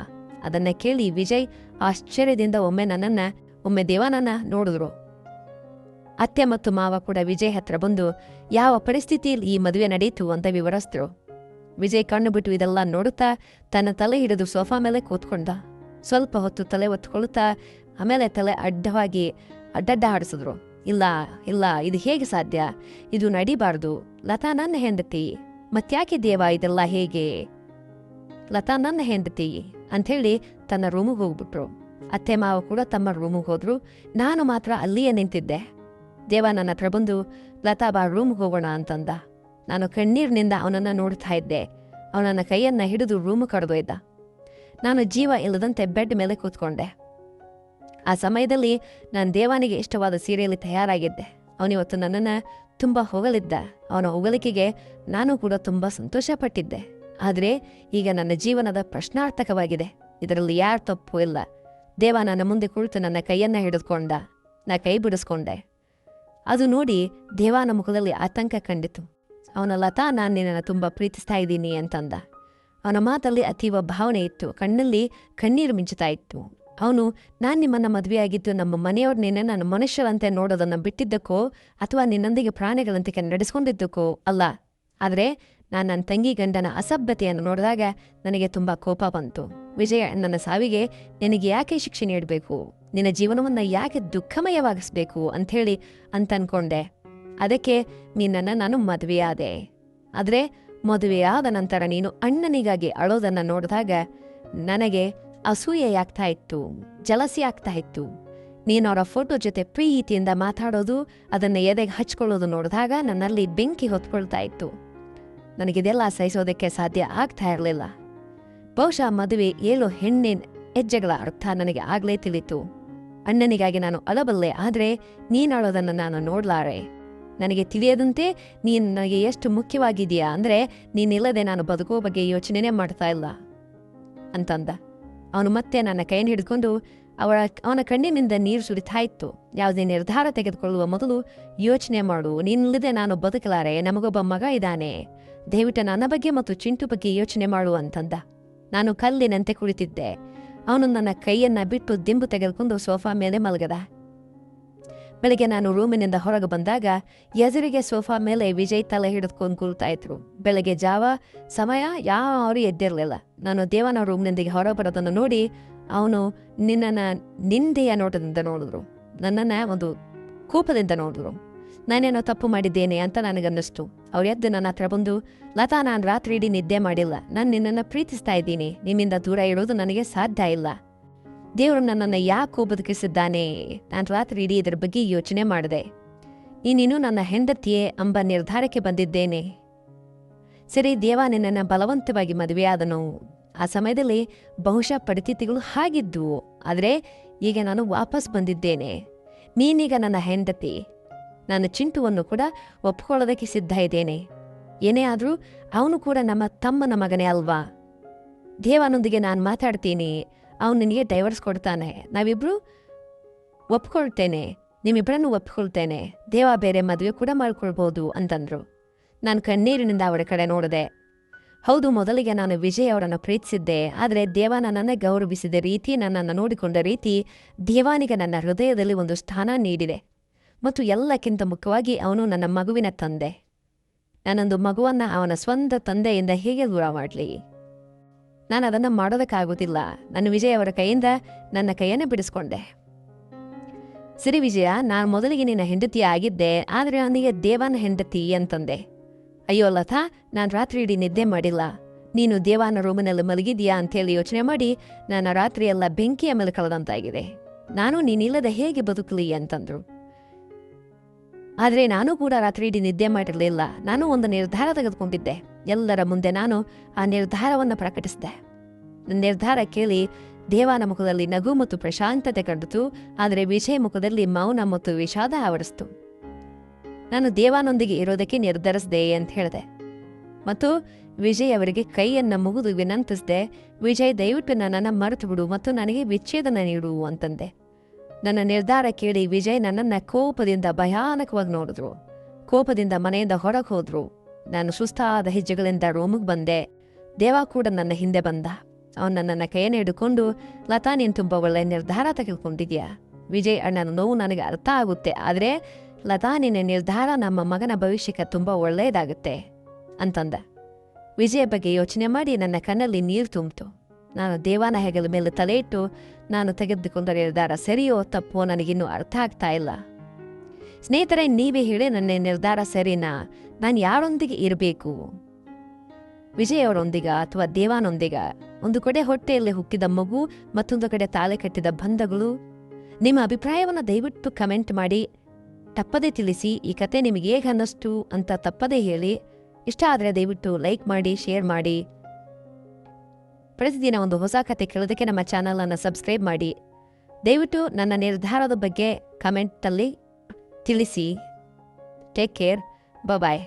ಅದನ್ನ ಕೇಳಿ ವಿಜಯ್ ಆಶ್ಚರ್ಯದಿಂದ ಒಮ್ಮೆ ದೇವನನ್ನ ನೋಡಿದ್ರು. ಅತ್ತೆ ಮತ್ತು ಮಾವ ಕೂಡ ವಿಜಯ್ ಹತ್ರ ಬಂದು ಯಾವ ಪರಿಸ್ಥಿತಿಯಲ್ಲಿ ಈ ಮದುವೆ ನಡೆಯಿತು ಅಂತ ವಿವರಿಸಿದ್ರು. ವಿಜಯ್ ಕಣ್ಣು ಬಿಟ್ಟು ಇದೆಲ್ಲ ನೋಡುತ್ತಾ ತನ್ನ ತಲೆ ಹಿಡಿದು ಸೋಫಾ ಮೇಲೆ ಕೂತ್ಕೊಂಡ. ಸ್ವಲ್ಪ ಹೊತ್ತು ತಲೆ ಒತ್ಕೊಳ್ತಾ ಆಮೇಲೆ ತಲೆ ಅಡ್ಡಡ್ಡ ಹಾಡಿಸಿದ್ರು. ಇಲ್ಲ, ಇದು ಹೇಗೆ ಸಾಧ್ಯ? ಇದು ನಡಿಬಾರ್ದು. ಲತಾ ನನ್ನ ಹೆಂಡತಿ, ಮತ್ತ್ಯಾಕೆ ದೇವ ಇದೆಲ್ಲ ಹೇಗೆ? ಲತಾ ನನ್ನ ಹೆಂಡತಿ ಅಂಥೇಳಿ ತನ್ನ ರೂಮಿಗೆ ಹೋಗ್ಬಿಟ್ರು. ಅತ್ತೆ ಮಾವ ಕೂಡ ತಮ್ಮ ರೂಮಿಗೆ ಹೋದ್ರು. ನಾನು ಮಾತ್ರ ಅಲ್ಲಿಯೇ ನಿಂತಿದ್ದೆ. ದೇವ ನನ್ನ ಹತ್ರ ಬಂದು, ಲತಾ ಬಾ ರೂಮ್ಗೆ ಹೋಗೋಣ ಅಂತಂದ. ನಾನು ಕಣ್ಣೀರಿನಿಂದ ಅವನನ್ನು ನೋಡ್ತಾ ಇದ್ದೆ. ಅವನನ್ನ ಕೈಯನ್ನ ಹಿಡಿದು ರೂಮ್ ಕರೆದೊಯ್ದ. ನಾನು ಜೀವ ಇಲ್ಲದಂತೆ ಬೆಡ್ ಮೇಲೆ ಕೂತ್ಕೊಂಡೆ. ಆ ಸಮಯದಲ್ಲಿ ನಾನು ದೇವಾನಿಗೆ ಇಷ್ಟವಾದ ಸೀರೆಯಲ್ಲಿ ತಯಾರಾಗಿದ್ದೆ. ಅವನಿವತ್ತು ನನ್ನನ್ನು ತುಂಬ ಹೊಗಳಿದ್ದ. ಅವನ ಹೊಗಳಿಕೆಗೆ ನಾನು ಕೂಡ ತುಂಬ ಸಂತೋಷಪಟ್ಟಿದ್ದೆ. ಆದರೆ ಈಗ ನನ್ನ ಜೀವನದ ಪ್ರಶ್ನಾರ್ಥಕವಾಗಿದೆ. ಇದರಲ್ಲಿ ಯಾರ ತಪ್ಪು ಇಲ್ಲ. ದೇವ ನನ್ನ ಮುಂದೆ ಕುಳಿತು ನನ್ನ ಕೈಯನ್ನು ಹಿಡಿದುಕೊಂಡ. ನಾ ಕೈ ಬಿಡಿಸ್ಕೊಂಡೆ. ಅದು ನೋಡಿ ದೇವನ ಮುಖದಲ್ಲಿ ಆತಂಕ ಕಂಡಿತು. ಅವನ ಲತಾ, ನಾನು ನಿನ್ನನ್ನು ತುಂಬ ಪ್ರೀತಿಸ್ತಾ ಇದ್ದೀನಿ ಅಂತಂದ. ಅವನ ಮಾತಲ್ಲಿ ಅತೀವ ಭಾವನೆ ಇತ್ತು. ಕಣ್ಣಲ್ಲಿ ಕಣ್ಣೀರು ಮಿಂಚುತ್ತಾ ಇತ್ತು. ಅವನು, ನಾನು ನಿಮ್ಮನ್ನು ಮದುವೆಯಾಗಿದ್ದು ನಮ್ಮ ಮನೆಯವ್ರು ನಿನ್ನೆ ನನ್ನ ಮನುಷ್ಯರಂತೆ ನೋಡೋದನ್ನು ಬಿಟ್ಟಿದ್ದಕ್ಕೋ ಅಥವಾ ನಿನ್ನೊಂದಿಗೆ ಪ್ರಾಣಿಗಳಂತೆ ನಡೆಸ್ಕೊಂಡಿದ್ದಕ್ಕೋ ಅಲ್ಲ. ಆದರೆ ನಾನು ನನ್ನ ತಂಗಿ ಗಂಡನ ಅಸಭ್ಯತೆಯನ್ನು ನೋಡಿದಾಗ ನನಗೆ ತುಂಬ ಕೋಪ ಬಂತು. ವಿಜಯ, ನನ್ನ ಸಾವಿಗೆ ನಿನಗೆ ಯಾಕೆ ಶಿಕ್ಷೆ ನೀಡಬೇಕು, ನಿನ್ನ ಜೀವನವನ್ನು ಯಾಕೆ ದುಃಖಮಯವಾಗಿಸ್ಬೇಕು ಅಂಥೇಳಿ ಅನ್ಕೊಂಡೆ. ಅದಕ್ಕೆ ನಿನ್ನನ್ನು ನಾನು ಮದುವೆಯಾದೆ. ಆದರೆ ಮದುವೆಯಾದ ನಂತರ ನೀನು ಅಣ್ಣನಿಗಾಗಿ ಅಳೋದನ್ನು ನೋಡಿದಾಗ ನನಗೆ ಅಸೂಯೆಯಾಗ್ತಾ ಇತ್ತು, ಜಲಸಿ ಆಗ್ತಾ ಇತ್ತು. ನೀನು ಅವರ ಫೋಟೋ ಜೊತೆ ಪ್ರೀತಿಯಿಂದ ಮಾತಾಡೋದು, ಅದನ್ನು ಎದೆಗೆ ಹಚ್ಕೊಳ್ಳೋದು ನೋಡಿದಾಗ ನನ್ನಲ್ಲಿ ಬೆಂಕಿ ಹೊತ್ಕೊಳ್ತಾ ಇತ್ತು. ನನಗಿದೆಲ್ಲ ಸಹಿಸೋದಕ್ಕೆ ಸಾಧ್ಯ ಆಗ್ತಾ ಇರಲಿಲ್ಲ. ಬಹುಶಃ ಮದುವೆ 7 ಹೆಣ್ಣಿನ ಹೆಜ್ಜೆಗಳ ಅರ್ಥ ನನಗೆ ಆಗಲೇ ತಿಳಿತು. ಅಣ್ಣನಿಗಾಗಿ ನಾನು ಅಳಬಲ್ಲೆ, ಆದರೆ ನೀನಳೋದನ್ನು ನಾನು ನೋಡ್ಲಾರೆ. ನನಗೆ ತಿಳಿಯದಂತೆ ನೀನು ನನಗೆ ಎಷ್ಟು ಮುಖ್ಯವಾಗಿದೆಯಾ ಅಂದರೆ ನೀನಿಲ್ಲದೆ ನಾನು ಬದುಕೋ ಬಗ್ಗೆ ಯೋಚನೆನೇ ಮಾಡ್ತಾ ಇಲ್ಲ ಅಂತಂದ. ಅವನು ಮತ್ತೆ ನನ್ನ ಕೈಯನ್ನು ಹಿಡ್ಕೊಂಡು ಅವನ ಕಣ್ಣಿನಿಂದ ನೀರು ಸುರಿತಾ ಇತ್ತು. ಯಾವುದೇ ನಿರ್ಧಾರ ತೆಗೆದುಕೊಳ್ಳುವ ಮೊದಲು ಯೋಚನೆ ಮಾಡು, ನೀನಿಲ್ಲದೆ ನಾನು ಬದುಕಲಾರೆ, ನಮಗೊಬ್ಬ ಮಗ ಇದ್ದಾನೆ, ದಯವಿಟ್ಟು ನನ್ನ ಬಗ್ಗೆ ಮತ್ತು ಚಿಂಟು ಬಗ್ಗೆ ಯೋಚನೆ ಮಾಡು ಅಂತಂದ. ನಾನು ಕಲ್ಲಿನಂತೆ ಕುಳಿತಿದ್ದೆ. ಅವನು ನನ್ನ ಕೈಯನ್ನು ಬಿಟ್ಟು ದಿಂಬು ತೆಗೆದುಕೊಂಡು ಸೋಫಾ ಮೇಲೆ ಮಲಗದ. ಬೆಳಗ್ಗೆ ನಾನು ರೂಮಿನಿಂದ ಹೊರಗೆ ಬಂದಾಗ ಎದುರಿಗೆ ಸೋಫಾ ಮೇಲೆ ವಿಜಯ್ ತಲೆ ಹಿಡಿದುಕೊಂಡು ಕೂಳ್ತಾ ಇದ್ರು. ಬೆಳಗ್ಗೆ ಜಾವ ಸಮಯ ಯಾರು ಎದ್ದಿರಲಿಲ್ಲ. ನಾನು ದೇವನ ರೂಮ್ನಿಂದ ಹೊರಗೆ ಬರೋದನ್ನು ನೋಡಿ ಅವನು ನಿಂದೆಯ ನೋಟದಿಂದ ನೋಡಿದ್ರು. ನನ್ನನ್ನು ಒಂದು ಕೋಪದಿಂದ ನೋಡಿದ್ರು. ನಾನೇನೋ ತಪ್ಪು ಮಾಡಿದ್ದೇನೆ ಅಂತ ನನಗನ್ನಿಸ್ತು. ಅವ್ರು ಎದ್ದು ನನ್ನ ಹತ್ರ ಬಂದು, ಲತಾ, ನಾನು ರಾತ್ರಿ ಇಡೀ ನಿದ್ದೆ ಮಾಡಿಲ್ಲ, ನಾನು ನಿನ್ನನ್ನು ಪ್ರೀತಿಸ್ತಾ ಇದ್ದೀನಿ, ನಿನ್ನಿಂದ ದೂರ ಇರೋದು ನನಗೆ ಸಾಧ್ಯ ಇಲ್ಲ. ದೇವರು ನನ್ನನ್ನು ಯಾಕೋ ಬದುಕಿಸಿದ್ದಾನೆ. ನಾನು ರಾತ್ರಿ ಇಡೀ ಇದರ ಬಗ್ಗೆ ಯೋಚನೆ ಮಾಡಿದೆ. ನೀನು ನನ್ನ ಹೆಂಡತಿಯೇ ಎಂಬ ನಿರ್ಧಾರಕ್ಕೆ ಬಂದಿದ್ದೇನೆ. ಸರಿ, ದೇವ ನಿನ್ನನ್ನು ಬಲವಂತವಾಗಿ ಮದುವೆಯಾದನು. ಆ ಸಮಯದಲ್ಲಿ ಬಹುಶಃ ಪರಿಸ್ಥಿತಿಗಳು ಹಾಗಿದ್ವು. ಆದರೆ ಈಗ ನಾನು ವಾಪಸ್ ಬಂದಿದ್ದೇನೆ. ನೀನೀಗ ನನ್ನ ಹೆಂಡತಿ. ನಾನು ಚಿಂಟುವನ್ನು ಕೂಡ ಒಪ್ಕೊಳ್ಳೋದಕ್ಕೆ ಸಿದ್ಧ ಇದ್ದೇನೆ. ಏನೇ ಆದರೂ ಅವನು ಕೂಡ ನಮ್ಮ ತಮ್ಮನ ಮಗನೇ ಅಲ್ವಾ. ದೇವನೊಂದಿಗೆ ನಾನು ಮಾತಾಡ್ತೀನಿ, ಅವನು ನಿನಗೆ ಡೈವರ್ಸ್ ಕೊಡ್ತಾನೆ, ನಾವಿಬ್ರು ಒಪ್ಕೊಳ್ತೇನೆ, ನಿಮ್ಮಿಬ್ಬರನ್ನು ಒಪ್ಕೊಳ್ತೇನೆ, ದೇವ ಬೇರೆ ಮದುವೆ ಕೂಡ ಮಾಡ್ಕೊಳ್ಬೋದು ಅಂತಂದ್ರು. ನಾನು ಕಣ್ಣೀರಿನಿಂದ ಅವರ ಕಡೆ ನೋಡಿದೆ. ಹೌದು, ಮೊದಲಿಗೆ ನಾನು ವಿಜಯ್ ಅವರನ್ನು ಪ್ರೀತಿಸಿದ್ದೆ. ಆದರೆ ದೇವ ನನ್ನನ್ನು ಗೌರವಿಸಿದ ರೀತಿ, ನನ್ನನ್ನು ನೋಡಿಕೊಂಡ ರೀತಿ ದೇವಾನಿಗೆ ನನ್ನ ಹೃದಯದಲ್ಲಿ ಒಂದು ಸ್ಥಾನ ನೀಡಿದೆ. ಮತ್ತು ಎಲ್ಲಕ್ಕಿಂತ ಮುಖ್ಯವಾಗಿ ಅವನು ನನ್ನ ಮಗುವಿನ ತಂದೆ. ನಾನೊಂದು ಮಗುವನ್ನು ಅವನ ಸ್ವಂತ ತಂದೆಯಿಂದ ಹೇಗೆ ದೂರ ಮಾಡಲಿ? ನಾನು ಅದನ್ನು ಮಾಡೋದಕ್ಕಾಗೋದಿಲ್ಲ. ನಾನು ವಿಜಯ್ ಅವರ ಕೈಯಿಂದ ನನ್ನ ಕೈಯನ್ನು ಬಿಡಿಸ್ಕೊಂಡೆ. ಸರಿ ವಿಜಯ, ನಾನು ಮೊದಲಿಗೆ ನಿನ್ನ ಹೆಂಡತಿ ಆಗಿದ್ದೆ, ಆದರೆ ನನಗೆ ದೇವನ ಹೆಂಡತಿ ಅಂತಂದೆ. ಅಯ್ಯೋ ಲತಾ, ನಾನು ರಾತ್ರಿ ಇಡೀ ನಿದ್ದೆ ಮಾಡಿಲ್ಲ. ನೀನು ದೇವನ ರೂಮಿನಲ್ಲಿ ಮಲಗಿದೀಯಾ ಅಂತೇಳಿ ಯೋಚನೆ ಮಾಡಿ ನನ್ನ ರಾತ್ರಿಯೆಲ್ಲ ಬೆಂಕಿಯ ಮೇಲೆ ಕಳೆದಂತಾಗಿದೆ. ನಾನು ನೀನಿಲ್ಲದೆ ಹೇಗೆ ಬದುಕಲಿ ಅಂತಂದ್ರು. ಆದರೆ ನಾನು ಕೂಡ ರಾತ್ರಿ ಇಡೀ ನಿದ್ದೆ ಮಾಡಿರಲಿಲ್ಲ. ನಾನು ಒಂದು ನಿರ್ಧಾರ ತೆಗೆದುಕೊಂಡಿದ್ದೆ. ಎಲ್ಲರ ಮುಂದೆ ನಾನು ಆ ನಿರ್ಧಾರವನ್ನು ಪ್ರಕಟಿಸಿದೆ. ನನ್ನ ನಿರ್ಧಾರ ಕೇಳಿ ದೇವನ ಮುಖದಲ್ಲಿ ನಗು ಮತ್ತು ಪ್ರಶಾಂತತೆ ಕಂಡಿತು. ಆದರೆ ವಿಜಯ್ ಮುಖದಲ್ಲಿ ಮೌನ ಮತ್ತು ವಿಷಾದ ಆವರಿಸಿತು. ನಾನು ದೇವನೊಂದಿಗೆ ಇರೋದಕ್ಕೆ ನಿರ್ಧರಿಸಿದೆ ಅಂತ ಹೇಳಿದೆ ಮತ್ತು ವಿಜಯ್ ಅವರಿಗೆ ಕೈಯನ್ನು ಮುಗಿದು ವಿನಂತಿಸಿದೆ. ವಿಜಯ್, ದಯವಿಟ್ಟು ನನ್ನನ್ನು ಮರೆತು ಬಿಡು ಮತ್ತು ನನಗೆ ವಿಚ್ಛೇದನ ನೀಡು ಅಂತಂದೆ. ನನ್ನ ನಿರ್ಧಾರ ಕೇಳಿ ವಿಜಯ್ ನನ್ನನ್ನು ಕೋಪದಿಂದ ಭಯಾನಕವಾಗಿ ನೋಡಿದ್ರು. ಕೋಪದಿಂದ ಮನೆಯಿಂದ ಹೊರಗೆ ಹೋದ್ರು. ನಾನು ಸುಸ್ತಾದ ಹೆಜ್ಜೆಗಳಿಂದ ರೂಮಿಗೆ ಬಂದೆ. ದೇವ ಕೂಡ ನನ್ನ ಹಿಂದೆ ಬಂದ. ಅವನು ನನ್ನನ್ನು ಕೈಯನ್ನು ಹಿಡ್ಕೊಂಡು, ಲತಾ, ನೀನು ತುಂಬ ಒಳ್ಳೆಯ ನಿರ್ಧಾರ ತೆಗೆದುಕೊಂಡಿದ್ಯಾ. ವಿಜಯ್, ಅಣ್ಣನ ನೋವು ನನಗೆ ಅರ್ಥ ಆಗುತ್ತೆ, ಆದರೆ ಲತಾ, ನಿನ್ನ ನಿರ್ಧಾರ ನಮ್ಮ ಮಗನ ಭವಿಷ್ಯಕ್ಕೆ ತುಂಬ ಒಳ್ಳೆಯದಾಗುತ್ತೆ ಅಂತಂದ. ವಿಜಯ ಬಗ್ಗೆ ಯೋಚನೆ ಮಾಡಿ ನನ್ನ ಕಣ್ಣಲ್ಲಿ ನೀರು ತುಂಬಿತು. ನಾನು ದೇವನ ಹೆಗಲ ಮೇಲೆ ತಲೆ ಇಟ್ಟು, ನಾನು ತೆಗೆದುಕೊಂಡ ನಿರ್ಧಾರ ಸರಿಯೋ ತಪ್ಪೋ ನನಗಿನ್ನೂ ಅರ್ಥ ಆಗ್ತಾ ಇಲ್ಲ. ಸ್ನೇಹಿತರೆ, ನೀವೇ ಹೇಳಿ, ನನ್ನ ನಿರ್ಧಾರ ಸರಿನಾ? ನಾನು ಯಾರೊಂದಿಗೆ ಇರಬೇಕು? ವಿಜಯ್ ಅವರೊಂದಿಗ ಅಥವಾ ದೇವಾನೊಂದಿಗ? ಒಂದು ಕಡೆ ಹೊಟ್ಟೆಯಲ್ಲಿ ಹುಟ್ಟಿದ ಮಗು, ಮತ್ತೊಂದು ಕಡೆ ತಾಳೆ ಕಟ್ಟಿದ ಬಂಧಗಳು. ನಿಮ್ಮ ಅಭಿಪ್ರಾಯವನ್ನು ದಯವಿಟ್ಟು ಕಮೆಂಟ್ ಮಾಡಿ ತಪ್ಪದೇ ತಿಳಿಸಿ. ಈ ಕತೆ ನಿಮಗೆ ಹೇಗೆ ಅನ್ನಿಸ್ತು ಅಂತ ತಪ್ಪದೇ ಹೇಳಿ. ಇಷ್ಟ ಆದರೆ ದಯವಿಟ್ಟು ಲೈಕ್ ಮಾಡಿ, ಶೇರ್ ಮಾಡಿ. ಪ್ರತಿದಿನ ಒಂದು ಹೊಸ ಕತೆ ಕೇಳೋದಕ್ಕೆ ನಮ್ಮ ಚಾನಲನ್ನು ಸಬ್ಸ್ಕ್ರೈಬ್ ಮಾಡಿ. ದಯವಿಟ್ಟು ನನ್ನ ನಿರ್ಧಾರದ ಬಗ್ಗೆ ಕಮೆಂಟಲ್ಲಿ ತಿಳಿಸಿ. Take care. ಬಾಯ್.